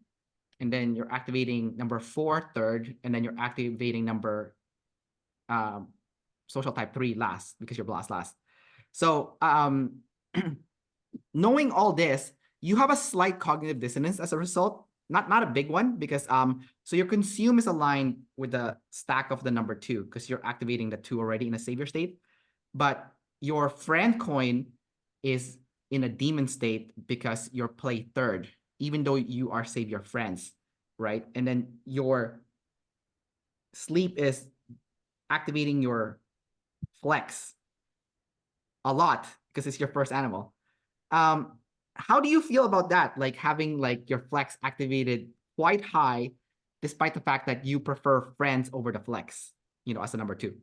and then you're activating number four third, and then you're activating number um, social type three last because you're blast last. So knowing all this, you have a slight cognitive dissonance as a result. Not a big one because so your consume is aligned with the stack of the number two because you're activating the two already in a savior state, but your friend coin is in a demon state because you're play third, even though you are savior friends, right? And then your sleep is activating your flex a lot because it's your first animal. Um, how do you feel about that? Like having like your flex activated quite high, despite the fact that you prefer friends over the flex, as a number two.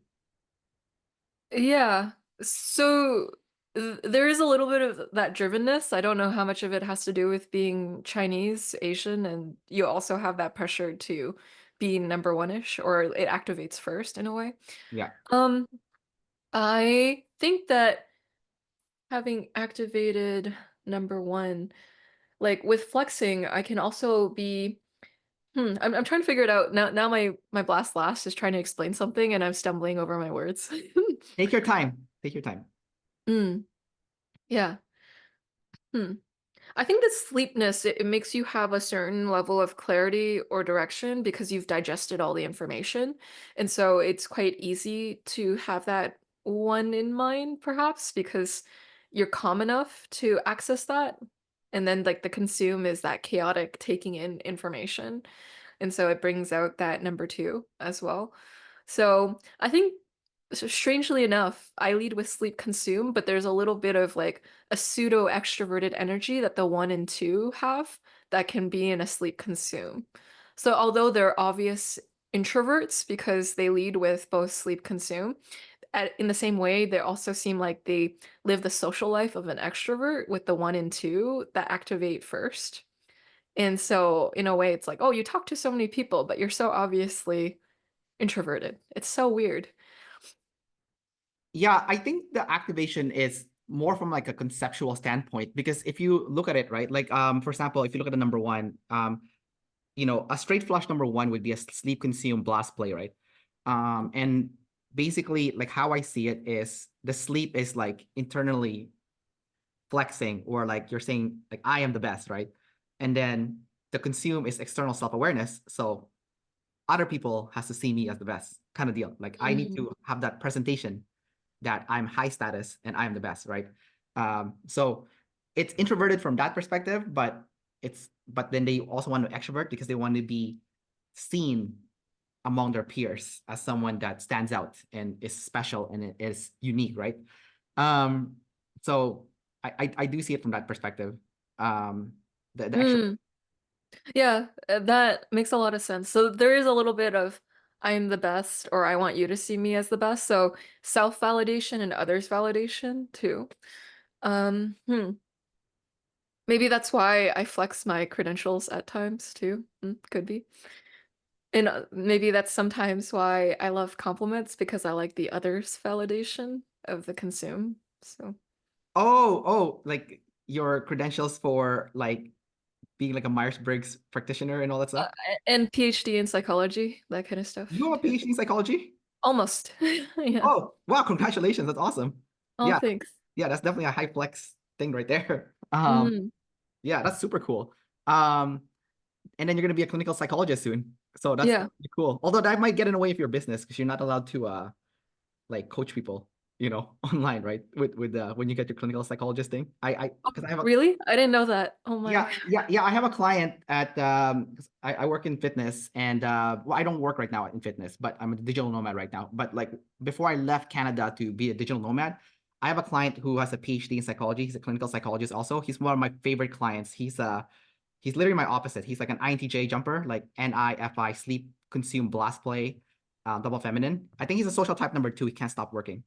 Yeah. So there is a little bit of that drivenness. I don't know how much of it has to do with being Chinese, Asian, and you also have that pressure to be number one-ish, or it activates first in a way. Yeah. Um, I think that having activated number one, like with flexing, I can also be I'm trying to figure it out. Now my blast last is trying to explain something and I'm stumbling over my words. Take your time. Take your time. Mm, yeah. Hmm. I think that sleepness, it makes you have a certain level of clarity or direction because you've digested all the information. And so it's quite easy to have that one in mind, perhaps, because you're calm enough to access that. And then like the consume is that chaotic taking in information. And so it brings out that number two as well. So I think, so strangely enough, I lead with sleep consume, but there's a little bit of like a pseudo extroverted energy that the one and two have that can be in a sleep consume. So although they're obvious introverts because they lead with both sleep consume, in the same way, they also seem like they live the social life of an extrovert with the one and two that activate first. And so in a way, it's like, oh, you talk to so many people, but you're so obviously introverted. It's so weird. Yeah, I think the activation is more from like a conceptual standpoint, because if you look at it, right, like for example, if you look at the number one, a straight flush number one would be a sleep consume blast play, right? And basically like how I see it is the sleep is like internally flexing, or like you're saying like I am the best, right? And then the consume is external self-awareness. So other people has to see me as the best kind of deal. Like I need Mm. to have that presentation that I'm high status and I'm the best, right? So it's introverted from that perspective, but then they also want to extrovert because they want to be seen among their peers as someone that stands out and is special and is unique, right? Um, so I do see it from that perspective. The extrovert. Mm. Yeah, that makes a lot of sense. So there is a little bit of I'm the best or I want you to see me as the best. So self-validation and others validation too. Um, hmm. Maybe that's why I flex my credentials at times too. Could be. And maybe that's sometimes why I love compliments because I like the others validation of the consume. So Like your credentials for like being like a Myers-Briggs practitioner and all that uh, stuff. and PhD in psychology, that kind of You stuff. have a PhD in psychology? Almost. Yeah. Oh, wow, congratulations. That's awesome. Oh, Yeah, thanks. yeah, that's definitely a high flex thing right there. Mm, Yeah, that's super cool. Um, and then you're gonna be a clinical psychologist soon. So that's yeah. pretty cool. Although that might get in the way of your business because you're not allowed to like coach people, online, right? With when you get your clinical psychologist thing. I Oh, because I have a really? I didn't know that. Oh my. yeah, I have a client at 'cause I work in fitness, and well, I don't work right now in fitness, but I'm a digital nomad right now. But like before I left Canada to be a digital nomad, I have a client who has a PhD in psychology. He's a clinical psychologist also. He's one of my favorite clients. He's literally my opposite. He's like an INTJ jumper, like NIFI, sleep, consume, blast play, double feminine. I think he's a social type number two. He can't stop working.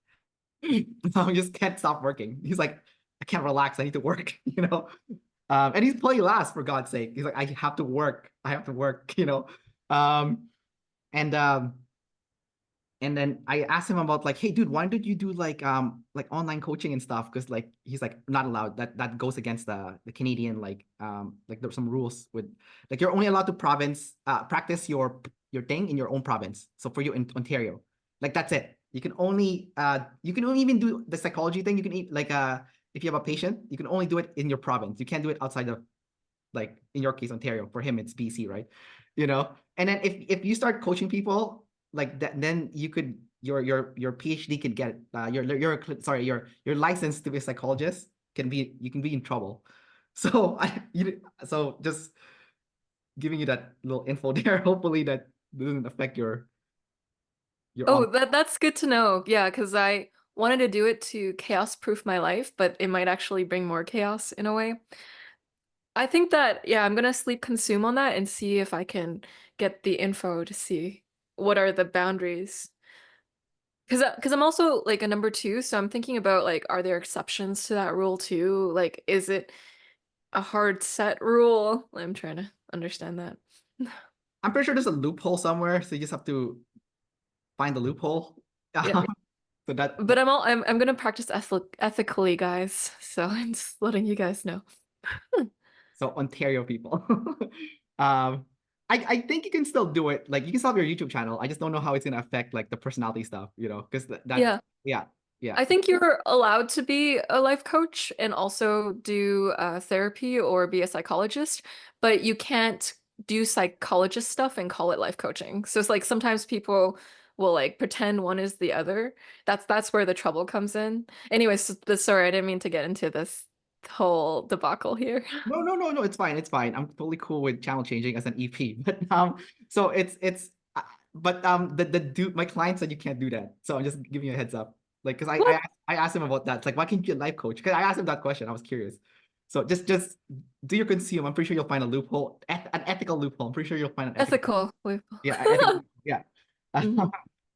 He just can't stop working. He's like, I can't relax. I need to work, and he's playing last for God's sake. He's like, I have to work. I have to work, Um, and and then I asked him about like, hey, dude, why don't you do like online coaching and stuff? Because like he's like not allowed. That goes against the Canadian like there's some rules with like you're only allowed to practice your thing in your own province. So for you in Ontario, like that's it. You can only even do the psychology thing. You can like if you have a patient, you can only do it in your province. You can't do it outside of like in your case Ontario. For him it's BC, right? And then if you start coaching people like that, then you could your PhD could get your license to be a psychologist you can be in trouble. So so just giving you that little info there. Hopefully that doesn't affect your Oh, on. that's good to know. Yeah, because I wanted to do it to chaos proof my life, but it might actually bring more chaos in a way. I think that, yeah, I'm gonna sleep consume on that and see if I can get the info to see what are the boundaries. Because I'm also like a number two, so I'm thinking about like, are there exceptions to that rule too? Like, is it a hard set rule? I'm trying to understand that. I'm pretty sure there's a loophole somewhere, so you just have to find the loophole. Yeah. So But I'm gonna practice ethically, guys. So I'm just letting you guys know. So Ontario people. um, I think you can still do it. Like you can still have your YouTube channel. I just don't know how it's gonna affect like the personality stuff, you know, because that Yeah. yeah, yeah. I think you're allowed to be a life coach and also do therapy or be a psychologist, but you can't do psychologist stuff and call it life coaching. So it's like sometimes people will like pretend one is the other. That's where the trouble comes in. Anyways, sorry, I didn't mean to get into this whole debacle here. No, no, no, no, it's fine. It's fine. I'm totally cool with channel changing as an EP. But so but the dude, my client said you can't do that. So I'm just giving you a heads up. Like, because What? I asked him about that. It's like, why can't you be a life coach? Because I asked him that question. I was curious. So just do your consume. I'm pretty sure you'll find a loophole, an ethical loophole. I'm pretty sure you'll find an ethical. Ethical. Yeah, ethical. Yeah. Mhm.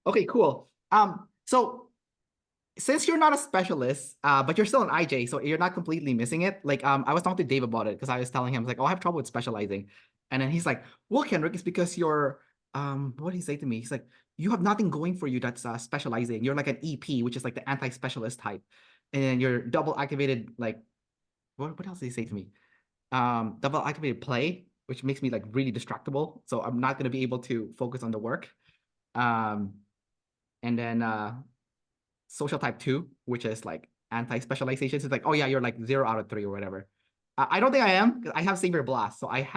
Okay, cool. So since you're not a specialist, but you're still an IJ, so you're not completely missing it. Like, I was talking to Dave about it because I was telling him, like, oh, I have trouble with specializing. And then he's like, well, Kendrick, it's because you're, what did he say to me? He's like, you have nothing going for you that's specializing. You're like an EP, which is like the anti-specialist type. And then you're double activated, like, what else did he say to me? Double activated play, which makes me like really distractible. So I'm not going to be able to focus on the work. Um, and then, social type 2, which is like anti-specialization. So it's like, oh yeah, you're like 0 out of 3 or whatever. I don't think I am because I have Savior Blast, so I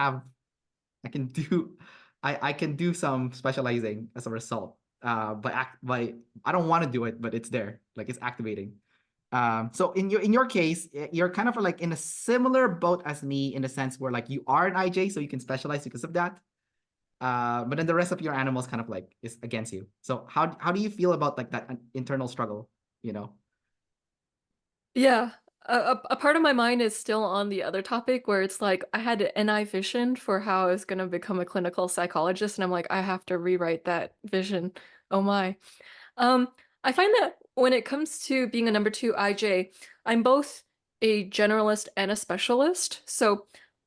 can do I can do some specializing as a result. But I don't want to do it, but it's there, like it's activating. So in your case, you're kind of like in a similar boat as me in the sense where like you are an IJ, so you can specialize because of that. But then the rest of your animals kind of like is against you. So how do you feel about like that internal struggle? You know? Yeah. A part of my mind is still on the other topic where it's like I had an eye vision for how I was going to become a clinical psychologist, and I'm like, I have to rewrite that vision. Oh my. Um, I find that when it comes to being a number two IJ, I'm both a generalist and a specialist. So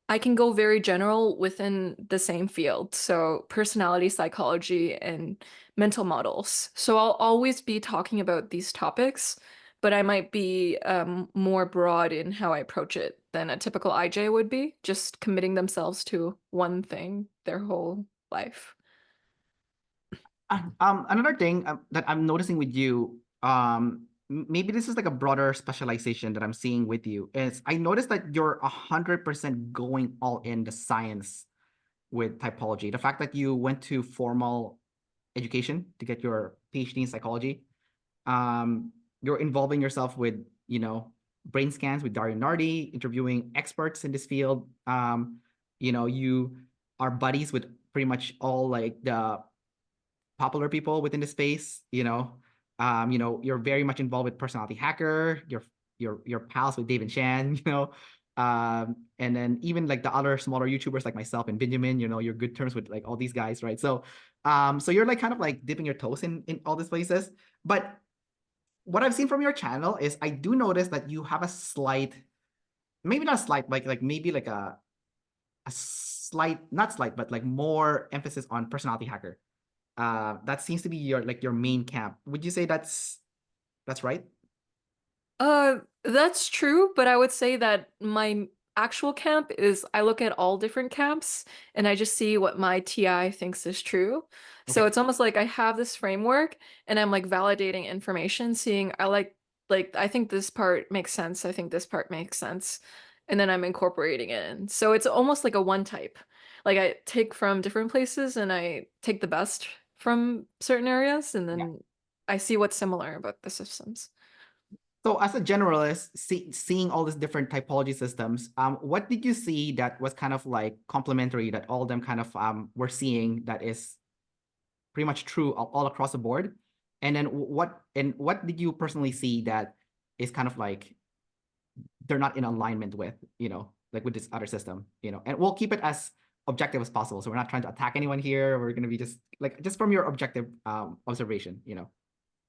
I can go very general within the same field. So personality psychology and mental models. So I'll always be talking about these topics, but I might be more broad in how I approach it than a typical IJ would be, just committing themselves to one thing their whole life. Another thing that I'm noticing with you, maybe this is like a broader specialization that I'm seeing with you, is I noticed that you're 100% going all in the science with typology. The fact that you went to formal education to get your PhD in psychology, you're involving yourself with, you know, brain scans with Dario Nardi, interviewing experts in this field. You are buddies with pretty much all like the popular people within the space. You're very much involved with Personality Hacker. You're pals with Dave and Shan. And then even like the other smaller YouTubers like myself and Benjamin. You're good terms with like all these guys, right? So you're like kind of like dipping your toes in all these places. But what I've seen from your channel is I do notice that you have a slight, maybe not slight, like maybe like a slight, not slight, but like more emphasis on Personality Hacker. That seems to be your main camp. Would you say that's right? That's true, but I would say that my actual camp is I look at all different camps and I just see what my TI thinks is true. So Okay. it's almost like I have this framework and I'm like validating information, seeing I I think this part makes sense, I think this part makes sense, and then I'm incorporating it in. So it's almost like a one type. Like I take from different places and I take the best from certain areas and Yeah. then I see what's similar about the systems. So as a generalist, seeing all these different typology systems, what did you see that was kind of like complementary that all of them kind of were seeing that is pretty much true all across the board? And then what did you personally see that is kind of like they're not in alignment with, like with this other system, and we'll keep it as objective as possible. So we're not trying to attack anyone here. We're going to be just from your objective observation.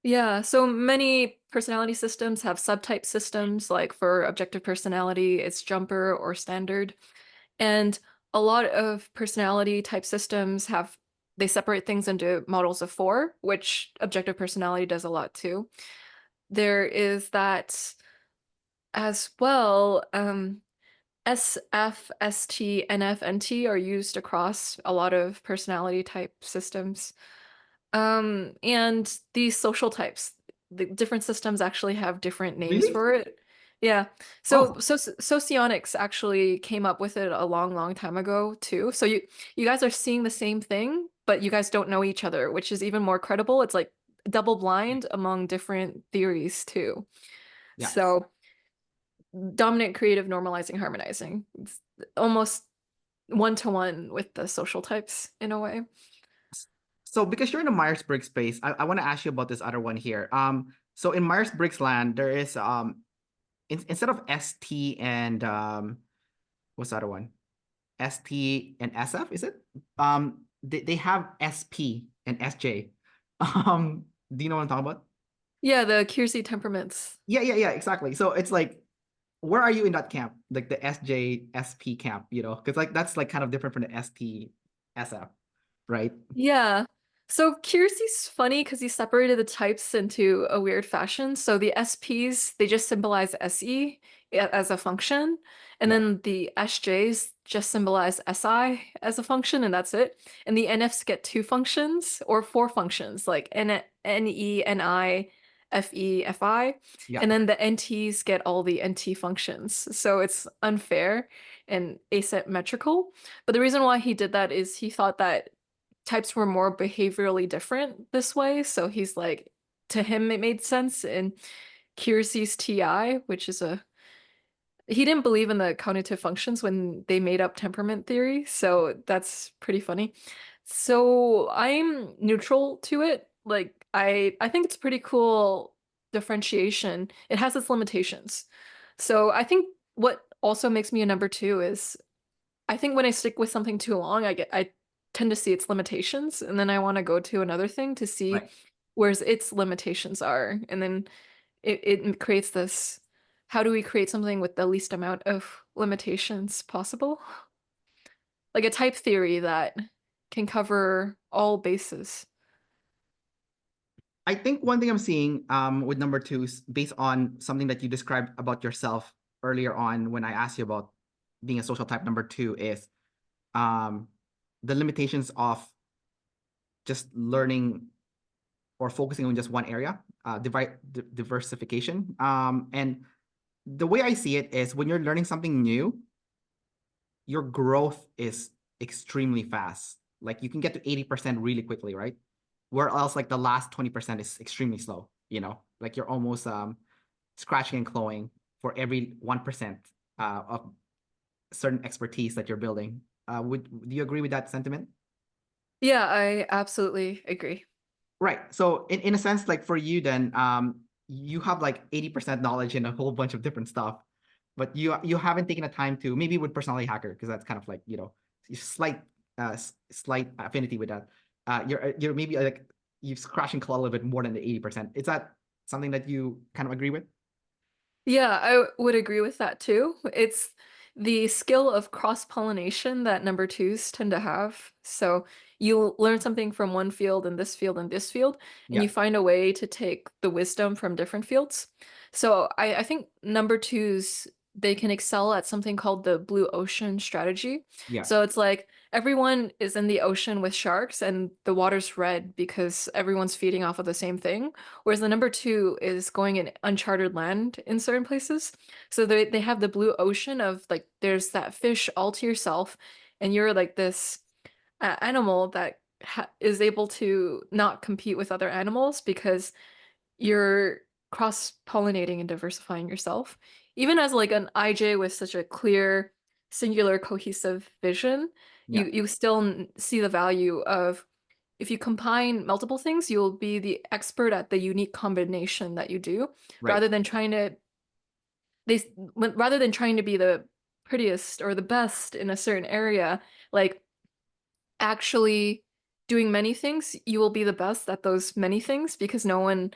Yeah, so many personality systems have subtype systems, like for objective personality, it's jumper or standard. And a lot of personality type systems they separate things into models of four, which objective personality does a lot too. There is that as well. SF, ST, NF, NT are used across a lot of personality type systems. And these social types, the different systems actually have different names Really? for it. Yeah. Oh, So socionics actually came up with it a long, long time ago too. So you guys are seeing the same thing, but you guys don't know each other, which is even more credible. It's like double blind among different theories too. yeah. So dominant, creative, normalizing, harmonizing. It's almost one to one with the social types in a way. So because you're in the Myers-Briggs space, I want to ask you about this other one here. So in Myers-Briggs land, there is instead of ST and what's the other one? ST and SF, is it? They have SP and SJ. Do you know what I'm talking about? Yeah, the Kiersey temperaments. Yeah, exactly. So it's like, where are you in that camp? Like the SJ SP camp, Because like that's like kind of different from the ST SF, right? Yeah. So Kiersey's funny because he separated the types into a weird fashion. So the SPs, they just symbolize SE as a function. And Yeah, then the SJs just symbolize SI as a function, and that's it. And the NFs get two functions or four functions, like NE, NI, FE, FI. yeah. And then the NTs get all the NT functions. So it's unfair and asymmetrical. But the reason why he did that is he thought that types were more behaviorally different this way. So he's like, to him, it made sense. And Kiersey's TI, which is he didn't believe in the cognitive functions when they made up temperament theory. So that's pretty funny. So I'm neutral to it. Like, I think it's a pretty cool differentiation. It has its limitations. So I think what also makes me a number two is I think when I stick with something too long, I tend to see its limitations, and then I want to go to another thing to see Right. where its limitations are, and then it creates this. How do we create something with the least amount of limitations possible? Like a type theory that can cover all bases. I think one thing I'm seeing with number two is based on something that you described about yourself earlier on when I asked you about being a social type number two is um the limitations of just learning or focusing on just one area, diversification. And the way I see it is when you're learning something new, your growth is extremely fast. Like you can get to 80% really quickly, right? Where else like the last 20% is extremely slow, Like you're almost scratching and clawing for every 1% of certain expertise that you're building. Do you agree with that sentiment? Yeah, I absolutely agree. Right. So in a sense, like for you then, you have like 80% knowledge in a whole bunch of different stuff, but you haven't taken the time to maybe with personality hacker, because that's kind of like, slight slight affinity with that. You're maybe like you've scratched and clawed a little bit more than the 80%. Is that something that you kind of agree with? Yeah, I would agree with that too. It's the skill of cross-pollination that number twos tend to have. So you learn something from one field and this field and this field, and Yeah, you find a way to take the wisdom from different fields. So I think number twos, they can excel at something called the blue ocean strategy. yeah, So it's like everyone is in the ocean with sharks and the water's red because everyone's feeding off of the same thing. Whereas the number two is going in uncharted land in certain places. So they have the blue ocean of like there's that fish all to yourself, and you're like this animal that is able to not compete with other animals because you're cross-pollinating and diversifying yourself. Even as like an IJ with such a clear, singular, cohesive vision, yeah, you still see the value of if you combine multiple things, you'll be the expert at the unique combination that you do, right. rather than trying to rather than trying to be the prettiest or the best in a certain area, like actually doing many things, you will be the best at those many things because no one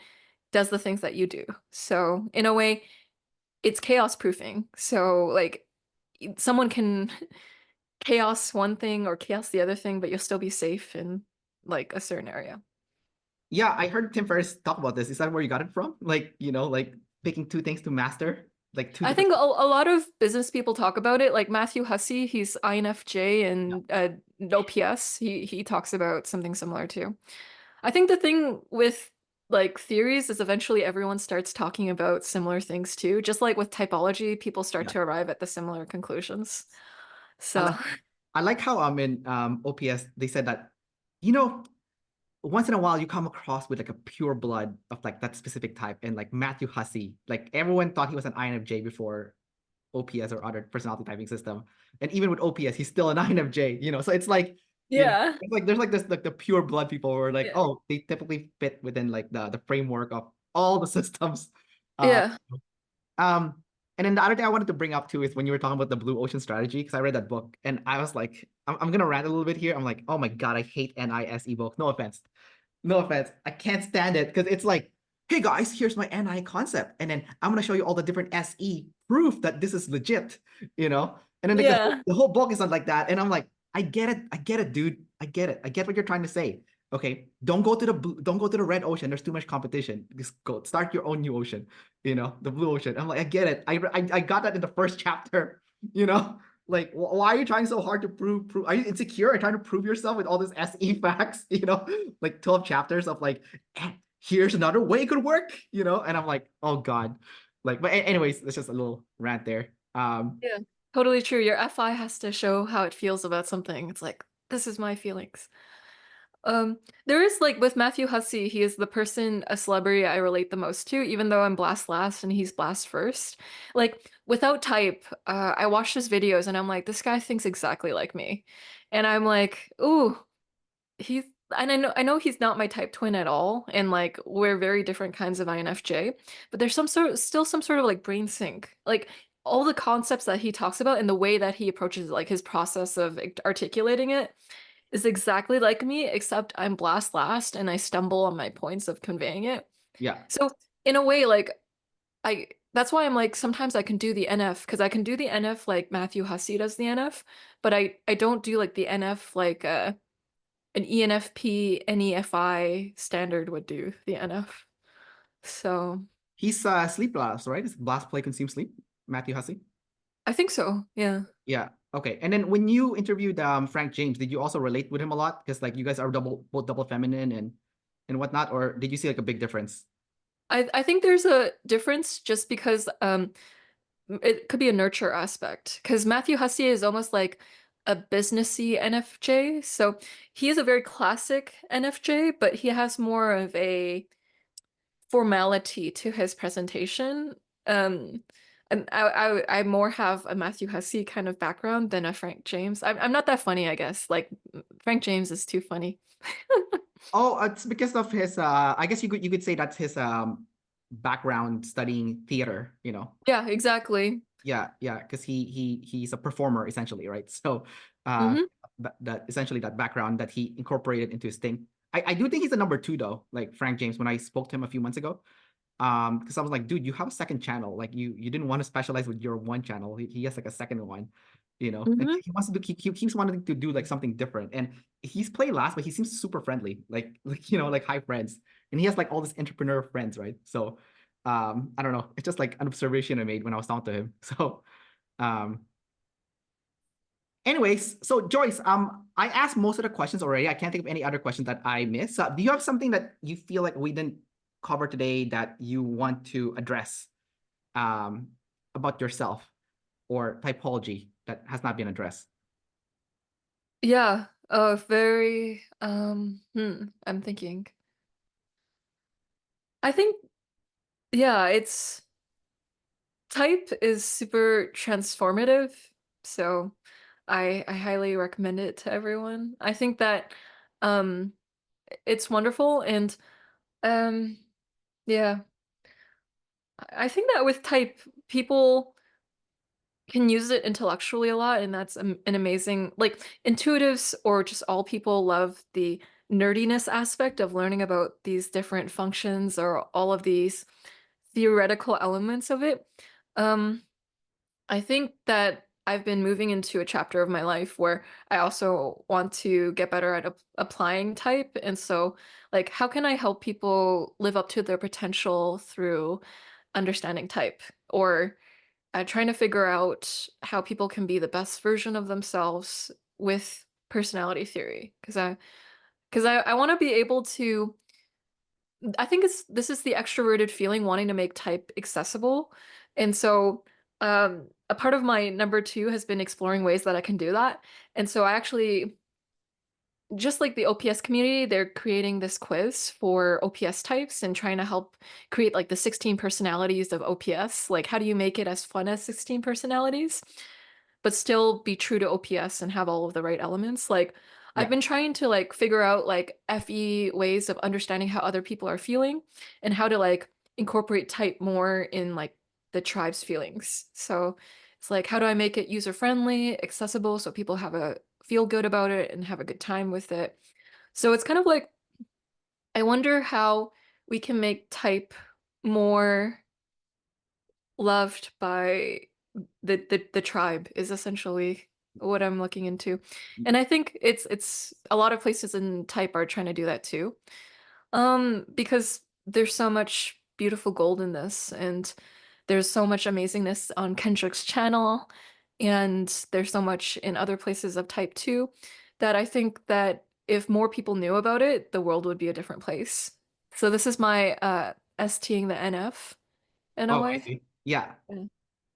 does the things that you do. So in a way, it's chaos proofing. So like someone can chaos one thing or chaos the other thing, but you'll still be safe in like a certain area. Yeah, I heard Tim Ferriss talk about this. Is that where you got it from? Like, like picking two things to master? Like two I different. think a lot of business people talk about it. Like Matthew Hussey, he's INFJ, Yeah. and OPS. He talks about something similar too. I think the thing with like theories is eventually everyone starts talking about similar things too. Just like with typology, people start Yeah. to arrive at the similar conclusions. I So like I like how in OPS they said that, you know, once in a while you come across with like a pure blood of like that specific type, and like Matthew Hussey, like everyone thought he was an INFJ before OPS or other personality typing system. And even with OPS, he's still an INFJ, you know. So it's like, you know, yeah, it's like there's like this like the pure blood people who are like, yeah, oh, they typically fit within like the framework of all the systems. Uh yeah, um and then the other thing I wanted to bring up too is when you were talking about the blue ocean strategy, because I read that book and I was like, I'm gonna rant a little bit here. I'm like, oh my God, I hate NISE books. No offense. No offense. I can't stand it because it's like, hey guys, here's my NI concept. And then I'm gonna show you all the different SE proof that this is legit, you know? And then like yeah, the whole book is not like that. And I'm like, I get it, dude. I get it. I get what you're trying to say. Okay. Don't go to the red ocean. There's too much competition. Just go start your own new ocean, you know, the blue ocean. I'm like, I get it. I got that in the first chapter, you know? Like, why are you trying so hard to prove? Are you insecure? Are you trying to prove yourself with all this SE facts? You know, like 12 chapters of like, here's another way it could work. You know, and I'm like, oh God, like. But anyways, it's just a little rant there. yeah. Totally true. Your FI has to show how it feels about something. It's like, this is my feelings. There is like with Matthew Hussey, he is the person, a celebrity I relate the most to, even though I'm blast last and he's blast first. Like without type, I watch his videos and I'm like, this guy thinks exactly like me. And I'm like, ooh, he's and I know he's not my type twin at all, and like we're very different kinds of INFJ, but there's still some sort of like brain sync. Like all the concepts that he talks about and the way that he approaches like his process of articulating it is exactly like me, except I'm blast last and I stumble on my points of conveying it. Yeah, So in a way, like I that's why I'm like sometimes I can do the NF because I can do the NF like Matthew Hussey does the NF, but I don't do like the NF like an ENFP NEFI standard would do the NF. So he's sleep blast, right? Is blast play consume sleep? Matthew Hussey. I think so. Yeah. Yeah. Okay. And then when you interviewed Frank James, did you also relate with him a lot? Because like you guys are both double feminine and whatnot, or did you see like a big difference? I think there's a difference just because it could be a nurture aspect because Matthew Hussey is almost like a businessy NFJ. So he is a very classic NFJ, but he has more of a formality to his presentation. Um, and I more have a Matthew Hussey kind of background than a Frank James. I'm not that funny, I guess. Like Frank James is too funny. Oh, it's because of his I guess you could say that's his background studying theater, you know. Yeah, exactly. Yeah, yeah, because he's a performer essentially, right? So uh Hmm. that essentially that background that he incorporated into his thing. I do think he's a number two though, like Frank James when I spoke to him a few months ago. Because I was like, dude, you have a second channel. Like you didn't want to specialize with your one channel. He has like a second one, you know. And Hmm. he wants to do he keeps wanting to do like something different. And he's played last, but he seems super friendly, like you know, like high friends. And he has like all these entrepreneur friends, right? So I don't know. It's just like an observation I made when I was talking to him. So um anyways, so Joyce, I asked most of the questions already. I can't think of any other questions that I missed. Do you have something that you feel like we didn't cover today that you want to address um, about yourself or typology that has not been addressed? Yeah. Very I'm thinking. I think yeah, it's type is super transformative, so I highly recommend it to everyone. I think that um it's wonderful and um yeah, I think that with type people can use it intellectually a lot, and that's an amazing like intuitives or just all people love the nerdiness aspect of learning about these different functions or all of these theoretical elements of it. Um I think that I've been moving into a chapter of my life where I also want to get better at applying type. And so, like, how can I help people live up to their potential through understanding type? Or trying to figure out how people can be the best version of themselves with personality theory. Because I want to be able to. I think this is the extroverted feeling, wanting to make type accessible, and so a part of my number two has been exploring ways that I can do that. And so I actually, just like the OPS community, they're creating this quiz for OPS types and trying to help create like the 16 personalities of OPS. Like, how do you make it as fun as 16 personalities, but still be true to OPS and have all of the right elements? Like, I've Yeah. been trying to like figure out like FE ways of understanding how other people are feeling and how to like incorporate type more in like the tribe's feelings. So it's like, how do I make it user friendly, accessible, so people have a feel good about it and have a good time with it? So it's kind of like, I wonder how we can make type more loved by the tribe is essentially what I'm looking into. And I think it's a lot of places in type are trying to do that too. Because there's so much beautiful gold in this, and there's so much amazingness on Kendrick's channel, and there's so much in other places of type 2 that I think that if more people knew about it, the world would be a different place. So this is my STing the NF in a Oh, I way. see. Yeah. Yeah.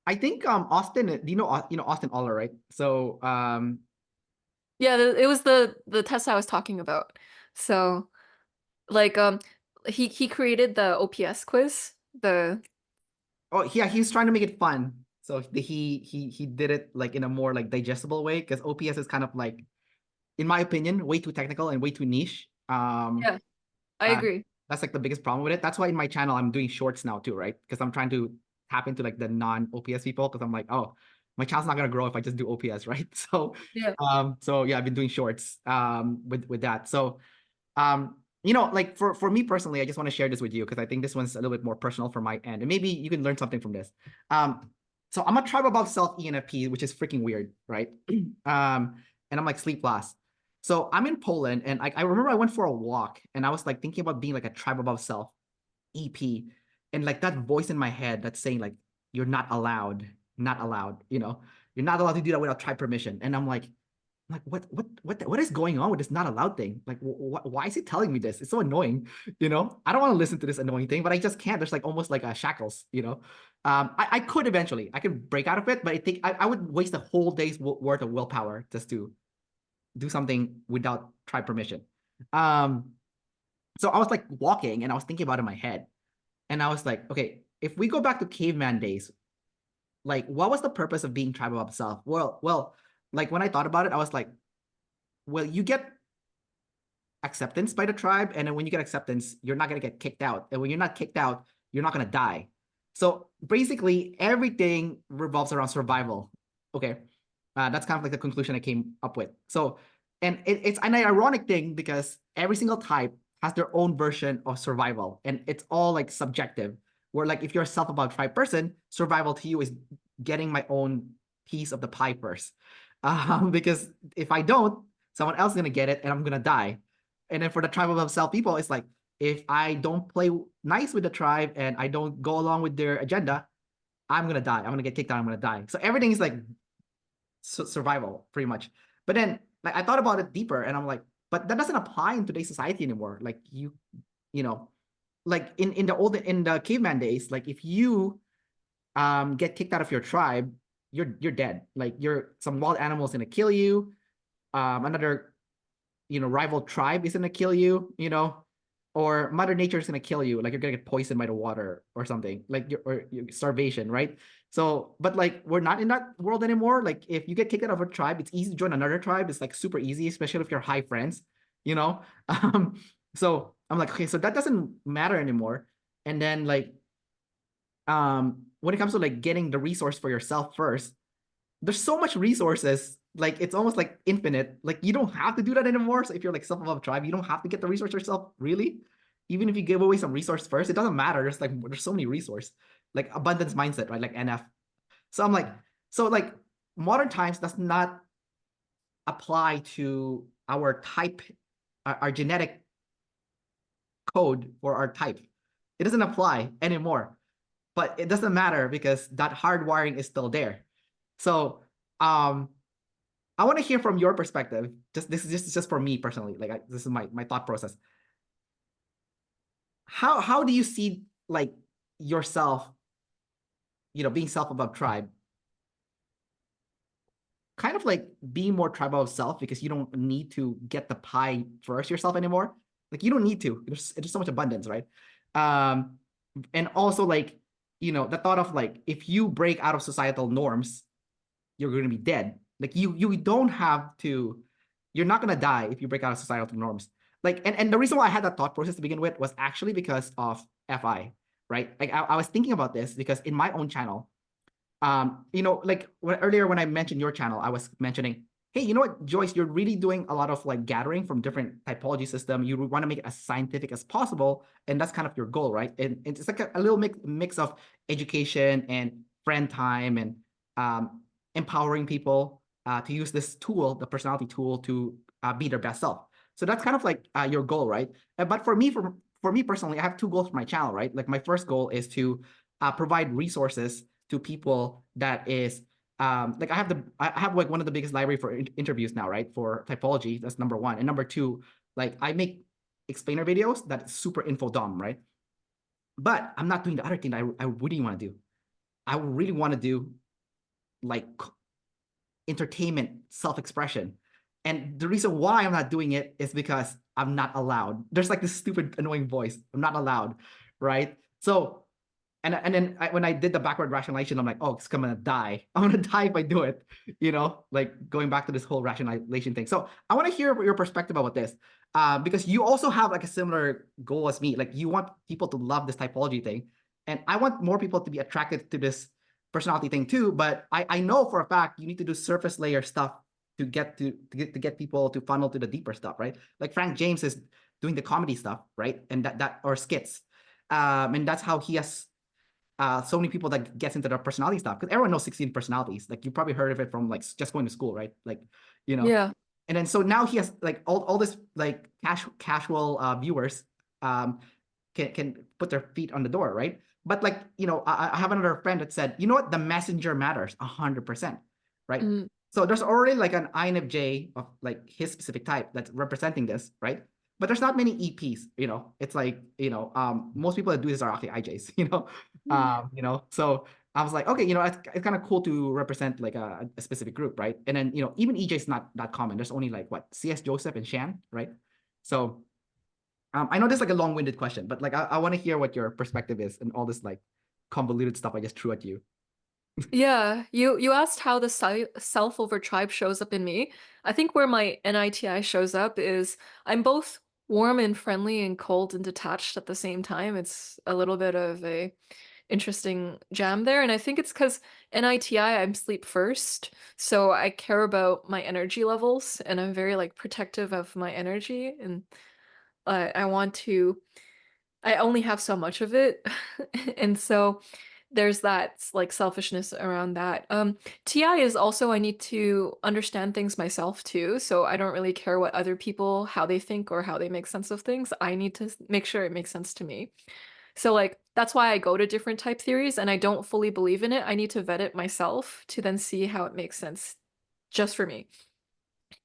I think Austin, do you know Austin Aller, right? So Yeah, it was the test I was talking about. So like he created the OPS quiz. The oh yeah, he's trying to make it fun. So he did it like in a more like digestible way because OPS is kind of like, in my opinion, way too technical and way too niche. Yeah, I Uh, agree. that's like the biggest problem with it. That's why in my channel I'm doing shorts now too, right? Because I'm trying to tap into like the non-OPS people because I'm like, oh, my channel's not gonna grow if I just do OPS, right? Yeah. So yeah, I've been doing shorts with that. So like for me personally, I just want to share this with you because I think this one's a little bit more personal from my end, and maybe you can learn something from this. So I'm a tribe above self ENFP, which is freaking weird, right? And I'm like sleep last. So I'm in Poland, and I remember I went for a walk, and I was like thinking about being like a tribe above self EP, and like that voice in my head that's saying like you're not allowed, not allowed, you're not allowed to do that without tribe permission, and I'm like, what is going on with this not allowed thing? Like, why is he telling me this? It's so annoying, I don't want to listen to this annoying thing, but I just can't. There's like almost like a shackles. I could eventually, I could break out of it, but I think I would waste a whole day's worth of willpower just to do something without tribe permission. Um, so I was like walking and I was thinking about it in my head, and I was like, okay, if we go back to caveman days, like, what was the purpose of being tribe of self? Well, like when I thought about it, I was like, well, you get acceptance by the tribe, and then when you get acceptance, you're not gonna get kicked out, and when you're not kicked out, you're not gonna die. So basically, everything revolves around survival. Okay, that's kind of like the conclusion I came up with. So, and it's an ironic thing because every single type has their own version of survival, and it's all like subjective. Where like if you're a self-about tribe person, survival to you is getting my own piece of the pie first, because if I don't, someone else is gonna get it, and I'm gonna die. And then for the tribe of self people, it's like if I don't play nice with the tribe and I don't go along with their agenda, I'm gonna die. I'm gonna get kicked out. I'm gonna die. So everything is like survival, pretty much. But then, like, I thought about it deeper, and I'm like, but that doesn't apply in today's society anymore. Like you know, like in the caveman days, like if you get kicked out of your tribe, you're dead. Like some wild animal's gonna kill you. Another rival tribe is gonna kill you, or Mother Nature is gonna kill you. Like you're gonna get poisoned by the water or something, like your starvation, right? So, but like we're not in that world anymore. Like if you get kicked out of a tribe, it's easy to join another tribe. It's like super easy, especially if you're high friends, you know. Um, so I'm like, okay, so that doesn't matter anymore. And then like, when it comes to like getting the resource for yourself first, there's so much resources, like it's almost like infinite. Like you don't have to do that anymore. So if you're like self-above tribe, you don't have to get the resource yourself, really. Even if you give away some resource first, it doesn't matter. There's so many resources, like abundance mindset, right? Like NF. So I'm like, so like modern times does not apply to our type, our genetic code for our type. It doesn't apply anymore. but it doesn't matter because that hardwiring is still there. So I want to hear from your perspective. This is just for me personally. Like this is my thought process. How do you see like yourself, being self above tribe? Kind of like being more tribal of self because you don't need to get the pie first yourself anymore. Like you don't need to. There's so much abundance, right? Um, and also like, the thought of like if you break out of societal norms, you're going to be dead. Like you don't have to. You're not going to die if you break out of societal norms. Like and the reason why I had that thought process to begin with was actually because of FI, right? Like I was thinking about this because in my own channel, like earlier when I mentioned your channel, I was mentioning, hey, you know what, Joyce, you're really doing a lot of like gathering from different typology system. You want to make it as scientific as possible, and that's kind of your goal, right? And it's like a little mix of education and friend time and empowering people to use this tool, the personality tool, to be their best self. So that's kind of like your goal, right? But for me personally, I have two goals for my channel, right? Like my first goal is to provide resources to people that is like I have like one of the biggest library for interviews now, right? For typology, that's number one. And number two, like I make explainer videos that is super info dumb, right? But I'm not doing the other thing that I really want to do. I really want to do like entertainment, self-expression. And the reason why I'm not doing it is because I'm not allowed. There's like this stupid annoying voice. I'm not allowed, right? So and then when I did the backward rationalization, I'm like, oh, it's gonna die. I'm gonna die if I do it. Like going back to this whole rationalization thing. So I want to hear your perspective about this, because you also have like a similar goal as me. Like you want people to love this typology thing, and I want more people to be attracted to this personality thing too. But I know for a fact you need to do surface layer stuff to get people to funnel to the deeper stuff, right? Like Frank James is doing the comedy stuff, right? And that or skits, and that's how he has so many people that gets into their personality stuff because everyone knows 16 personalities. Like you probably heard of it from like just going to school, right? Like, you know. Yeah. And then so now he has like all this like casual viewers can put their feet on the door, right? But like I have another friend that said, you know what, the messenger matters 100%, right? Mm. So there's already like an INFJ of like his specific type that's representing this, right? But there's not many EPs, It's like, most people that do this are actually IJs, So I was like, okay, it's kind of cool to represent like a specific group, right? And then, even EJ is not that common. There's only like what, CS Joseph and Shan, right? So I know this is like a long-winded question, but like I want to hear what your perspective is and all this like convoluted stuff I just threw at you. Yeah, you asked how the self over tribe shows up in me. I think where my NITI shows up is I'm both warm and friendly and cold and detached at the same time. It's a little bit of a interesting jam there, and I think it's because NITI I'm sleep first, so I care about my energy levels and I'm very like protective of my energy, and I want to. I only have so much of it, and so there's that like selfishness around that. TI is also I need to understand things myself too, so I don't really care what other people how they think or how they make sense of things. I need to make sure it makes sense to me. So like that's why I go to different type theories and I don't fully believe in it. I need to vet it myself to then see how it makes sense just for me.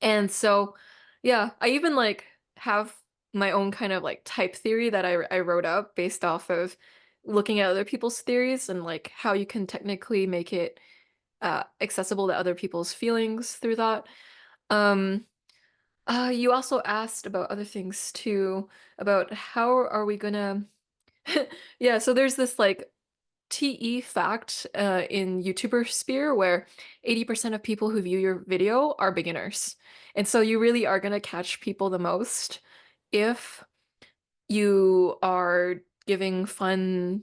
And so yeah, I even like have my own kind of like type theory that I wrote up based off of looking at other people's theories and like how you can technically make it accessible to other people's feelings through that. Um, you also asked about other things too, about how are we gonna yeah, so there's this like TE fact in YouTuber sphere where 80% of people who view your video are beginners. And so you really are gonna catch people the most if you are giving fun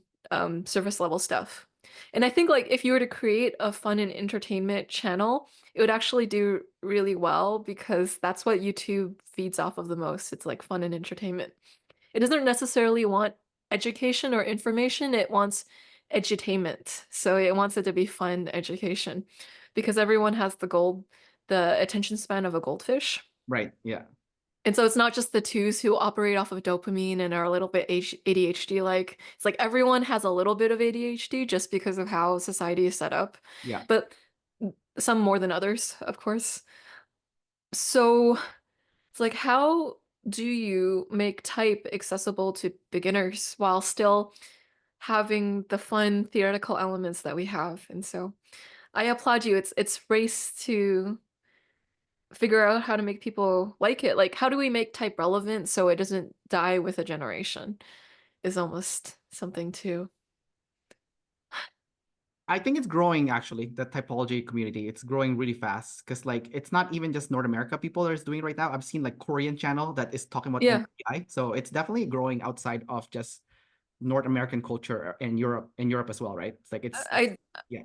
service level stuff. And I think like if you were to create a fun and entertainment channel, it would actually do really well because that's what YouTube feeds off of the most. It's like fun and entertainment. It doesn't necessarily want education or information, it wants edutainment. So it wants it to be fun education because everyone has the attention span of a goldfish. Right. Yeah. And so it's not just the twos who operate off of dopamine and are a little bit ADHD like. It's like everyone has a little bit of ADHD just because of how society is set up. Yeah. But some more than others, of course. So it's like, how do you make type accessible to beginners while still having the fun theoretical elements that we have? And so I applaud you. It's race to figure out how to make people like it. Like, how do we make type relevant so it doesn't die with a generation? Is almost something to. I think it's growing actually, the typology community. It's growing really fast because like it's not even just North America people that is doing it right now. I've seen like Korean channel that is talking about Yeah, MBTI. So it's definitely growing outside of just North American culture and Europe as well, right? It's like it's I yeah.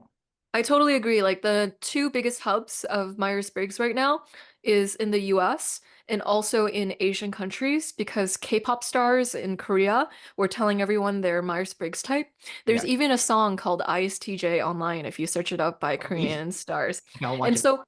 I totally agree. Like the two biggest hubs of Myers-Briggs right now is in the US and also in Asian countries because K-pop stars in Korea were telling everyone they're Myers-Briggs type. There's Yeah. even a song called ISTJ online if you search it up by Okay. Korean stars. I'll watch And it. so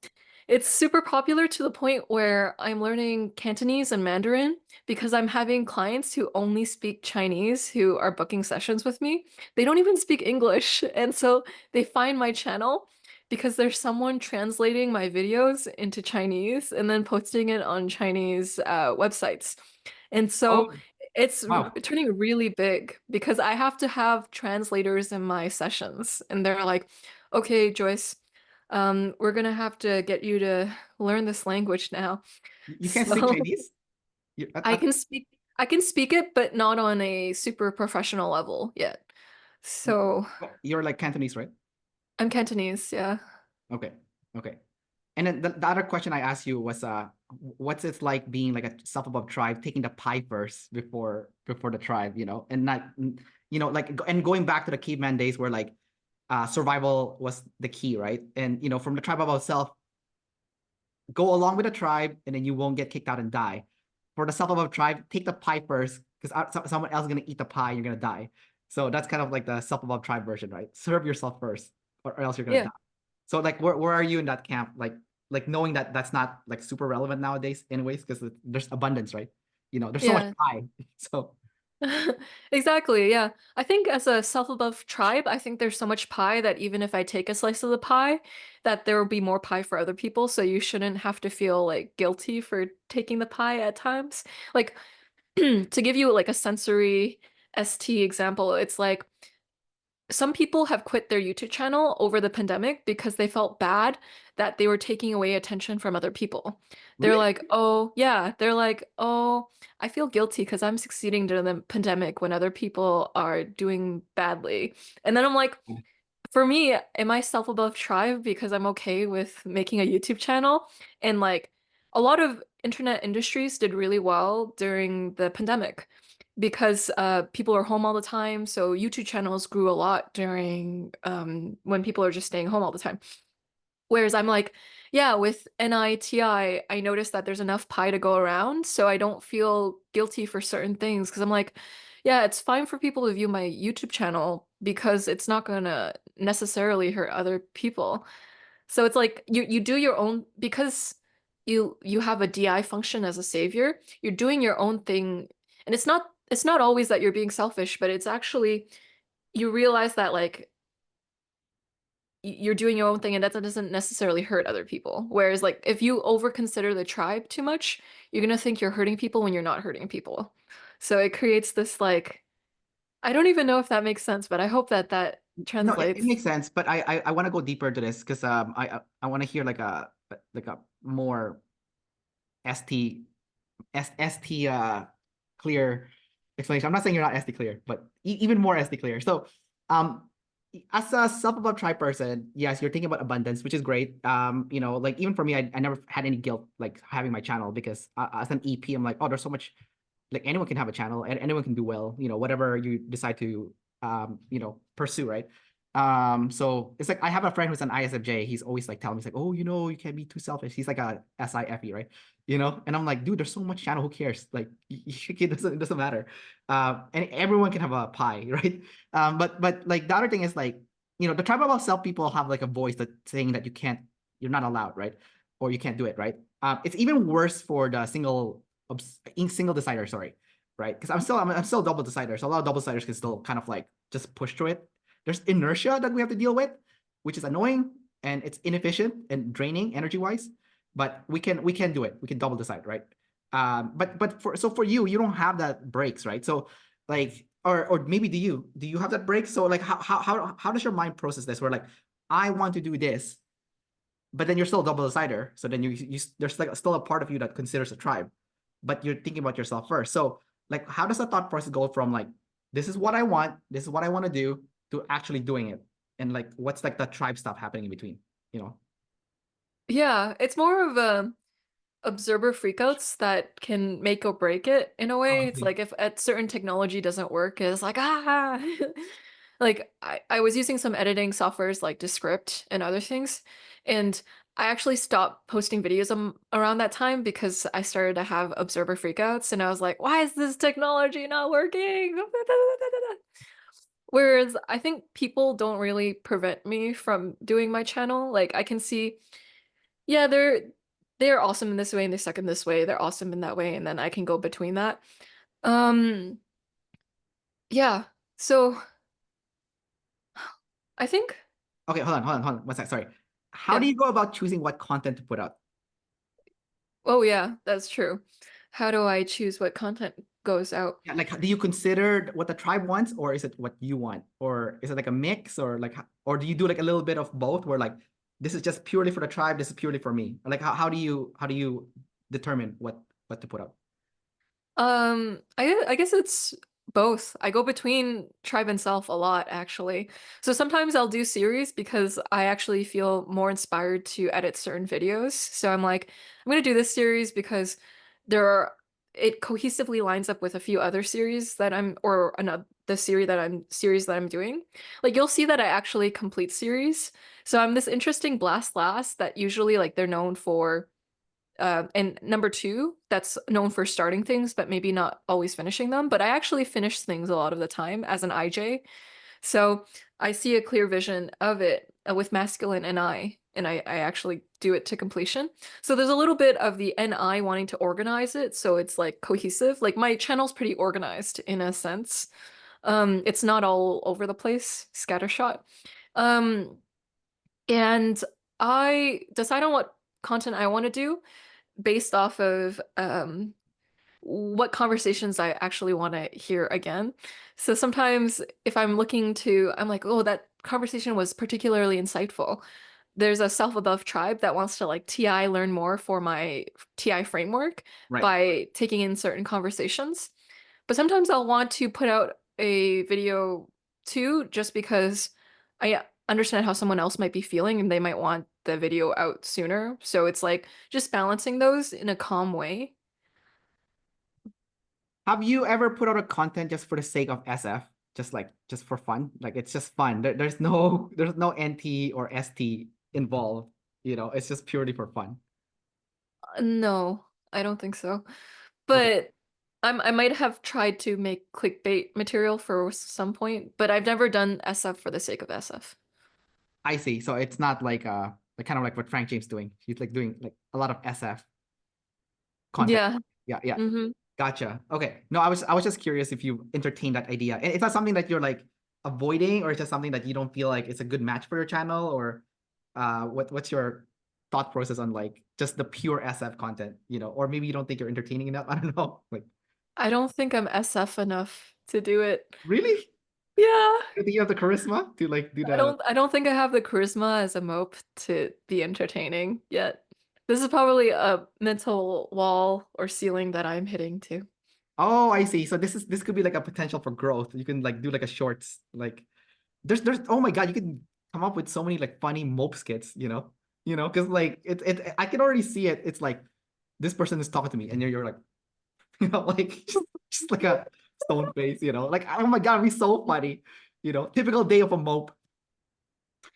it's super popular to the point where I'm learning Cantonese and Mandarin because I'm having clients who only speak Chinese who are booking sessions with me. They don't even speak English. And so they find my channel because there's someone translating my videos into Chinese and then posting it on Chinese websites. And so Oh, it's wow. turning really big because I have to have translators in my sessions. And they're like, okay, Joyce, we're gonna have to get you to learn this language now. You can't speak So Chinese? You, I can speak I can speak it, but not on a super professional level yet. So you're like Cantonese, right? I'm Cantonese, yeah. Okay. Okay. And then the other question I asked you was what's it like being like a self-above tribe, taking the pie first before the tribe, you know, and not like and going back to the caveman days where like survival was the key, right? And from the tribe above self, go along with the tribe and then you won't get kicked out and die. For the self-above tribe, take the pie first because someone else is gonna eat the pie, and you're gonna die. So that's kind of like the self-above tribe version, right? Serve yourself first, or else you're gonna Yeah. die. So like, where are you in that camp? Like knowing that that's not like super relevant nowadays, anyways, because there's abundance, right? There's so much Yeah. pie. So Exactly, yeah. I think as a self-above tribe, I think there's so much pie that even if I take a slice of the pie, that there will be more pie for other people, so you shouldn't have to feel like guilty for taking the pie at times. Like to give you like a sensory ST example, it's like some people have quit their YouTube channel over the pandemic because they felt bad that they were taking away attention from other people. They're really, like, oh, yeah, they're like, oh, I feel guilty because I'm succeeding during the pandemic when other people are doing badly. And then I'm like, for me, am I self-above tribe because I'm okay with making a YouTube channel? And like a lot of internet industries did really well during the pandemic because people are home all the time. So YouTube channels grew a lot during when people are just staying home all the time. Whereas I'm like, yeah, with NITI, I noticed that there's enough pie to go around, so I don't feel guilty for certain things because I'm like, yeah, it's fine for people to view my YouTube channel because it's not gonna necessarily hurt other people. So it's like you do your own because you have a DI function as a savior, you're doing your own thing, and it's not always that you're being selfish, but it's actually you realize that like you're doing your own thing and that doesn't necessarily hurt other people. Whereas like if you over consider the tribe too much, you're gonna think you're hurting people when you're not hurting people. So it creates this like I don't even know if that makes sense, but I hope that that no, it translates. makes sense. But I want to go deeper into this because I want to hear like a more ST ST clear explanation. I'm not saying you're not ST clear, but even more ST clear. So, as a self-above tribe person, yes, you're thinking about abundance, which is great. Like even for me, I never had any guilt like having my channel because as an EP, I'm like, oh, there's so much. Like anyone can have a channel and anyone can do well. Whatever you decide to pursue, right? So it's like I have a friend who's an ISFJ. He's always like telling me, he's like, oh, you can't be too selfish. He's like a SIFE, right? And I'm like, dude, there's so much channel. Who cares? Like, it doesn't matter. And everyone can have a pie, right? But like the other thing is like, the tribal of self people have like a voice that saying that you're not allowed, right? Or you can't do it, right? It's even worse for the single single decider, sorry, right? Because I'm still double decider, so a lot of double deciders can still kind of like just push through it. There's inertia that we have to deal with, which is annoying and it's inefficient and draining energy wise, but we can do it. We can double decide, right? But for you, you don't have that breaks, right? So like, or maybe do you have that break? So like how does your mind process this? Where like I want to do this, but then you're still a double decider. So then you there's like still a part of you that considers a tribe, but you're thinking about yourself first. So like, how does the thought process go from like, this is what I want, this is what I want to do, to actually doing it? And like, what's like the tribe stuff happening in between, you know? Yeah, it's more of a observer freakouts that can make or break it in a way. It's Honestly. like if a certain technology doesn't work, it's like ah like I was using some editing softwares like Descript and other things, and I actually stopped posting videos around that time because I started to have observer freakouts and I was like, why is this technology not working? Whereas I think people don't really prevent me from doing my channel. Like I can see, yeah, they're awesome in this way and they suck in this way. They're awesome in that way, and then I can go between that. Um, yeah. So I think, Okay, hold on. One sec, sorry. How do yeah. you go about choosing what content to put out? Oh yeah, that's true. How do I choose what content goes out? Yeah, like, do you consider what the tribe wants, or is it what you want, or is it like a mix, or like, or do you do like a little bit of both, where like this is just purely for the tribe, this is purely for me? Or like, how do you determine what to put out? I guess it's both. I go between tribe and self a lot, actually. So sometimes I'll do series because I actually feel more inspired to edit certain videos. So I'm like, I'm gonna do this series because there are it cohesively lines up with a few other series that I'm or another the series that I'm doing. Like you'll see that I actually complete series. So I'm this interesting blast last that usually like they're known for and number two, that's known for starting things, but maybe not always finishing them. But I actually finish things a lot of the time as an IJ. So I see a clear vision of it with masculine NI, and I actually do it to completion. So there's a little bit of the NI wanting to organize it, so it's like cohesive. Like my channel's pretty organized in a sense. It's not all over the place, scattershot. Um, and I decide on what content I want to do based off of what conversations I actually want to hear again. So sometimes if I'm looking to, I'm like, oh, that conversation was particularly insightful. There's a self-above tribe that wants to like TI learn more for my TI framework Right. by taking in certain conversations. But sometimes I'll want to put out a video too, just because I understand how someone else might be feeling and they might want the video out sooner. So it's like just balancing those in a calm way. Have you ever put out a content just for the sake of SF? Just like, just for fun? Like, it's just fun. There's no there's no NT or ST involved. You know, it's just purely for fun. No, I don't think so. Okay, But I might have tried to make clickbait material for some point, but I've never done SF for the sake of SF. I see. So it's not like kind of like what Frank James doing. He's like doing like a lot of SF content. Yeah. Yeah, yeah. Hmm. Gotcha. Okay. No, I was just curious if you entertained that idea. And it's not something that you're like avoiding, or it's just something that you don't feel like it's a good match for your channel, or what's your thought process on like just the pure SF content, you know, or maybe you don't think you're entertaining enough. I don't know. Like, I don't think I'm SF enough to do it. really? Yeah. You think you have the charisma to like do the I don't think I have the charisma as a mope to be entertaining yet. This is probably a mental wall or ceiling that I'm hitting to. Oh, I see. So this could be like a potential for growth. You can like do like a shorts, like there's oh my God, you can come up with so many like funny mope skits, you know? You know, because like it I can already see it. It's like this person is talking to me, and you're like, you know, like just like a stone face, you know, like oh my God, it'd be so funny, you know, typical day of a mope,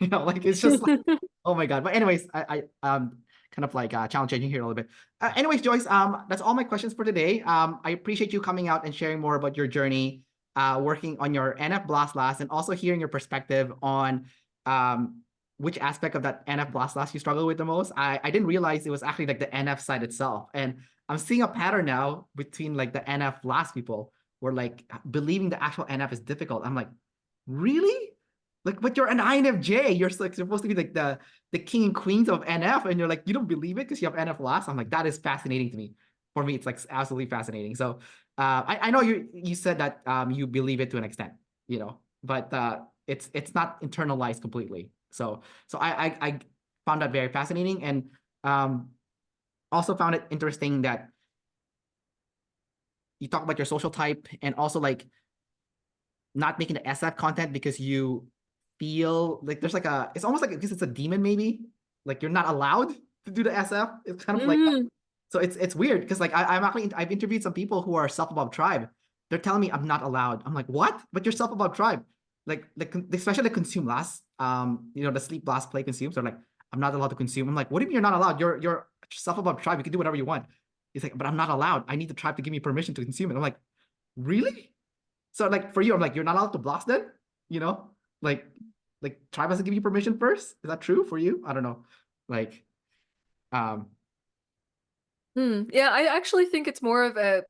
you know, like it's just like oh my God. But anyways, I kind of like challenging here a little bit. Anyways, Joyce, that's all my questions for today. I appreciate you coming out and sharing more about your journey, working on your NF Blast Last, and also hearing your perspective on which aspect of that NF blast you struggle with the most. I didn't realize it was actually like the NF side itself. And I'm seeing a pattern now between like the NF blast people where like believing the actual NF is difficult. I'm like, really? Like, but you're an INFJ. You're like supposed to be like the king and queens of NF, and you're like, you don't believe it because you have NF last. I'm like, that is fascinating to me. For me, it's like absolutely fascinating. So I know you said that you believe it to an extent, you know, but it's not internalized completely. So I found that very fascinating, and also found it interesting that you talk about your social type and also like not making the SF content because you feel like there's like it's almost like because it's a demon maybe, like you're not allowed to do the SF. It's kind of like that. Mm. So it's weird because like I've interviewed some people who are self-above tribe. They're telling me I'm not allowed. I'm like, what? But you're self-above tribe. Like especially the consume last, you know, the sleep last play consumes. They're like, I'm not allowed to consume. I'm like, what do you mean you're not allowed? You're self-above tribe. You can do whatever you want. He's like, but I'm not allowed. I need the tribe to give me permission to consume it. I'm like, really? So like for you, I'm like, you're not allowed to blast then? You know? Like tribe has to give you permission first? Is that true for you? I don't know. Like, um, Yeah, I actually think it's more of a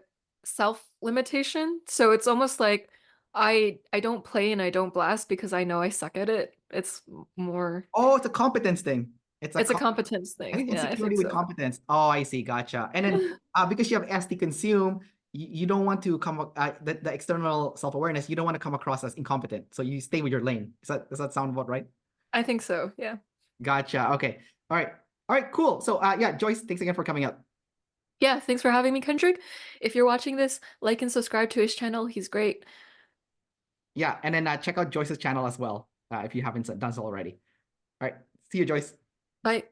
self-limitation. So it's almost like I don't play and I don't blast because I know I suck at it. It's more, oh, it's a competence thing. it's a competence I thing. think Yeah, I insecurity think with so. competence. Oh, I see. Gotcha. And then because you have ST consume, you don't want to come the external self-awareness, you don't want to come across as incompetent. So you stay with your lane. Does that sound about right? I think so. Yeah. Gotcha. Okay. All right. All right, cool. So yeah, Joyce, thanks again for coming up. Yeah, thanks for having me, Kendrick. If you're watching this, like and subscribe to his channel. He's great. Yeah, and then check out Joyce's channel as well if you haven't done so already. All right. See you, Joyce. Bye.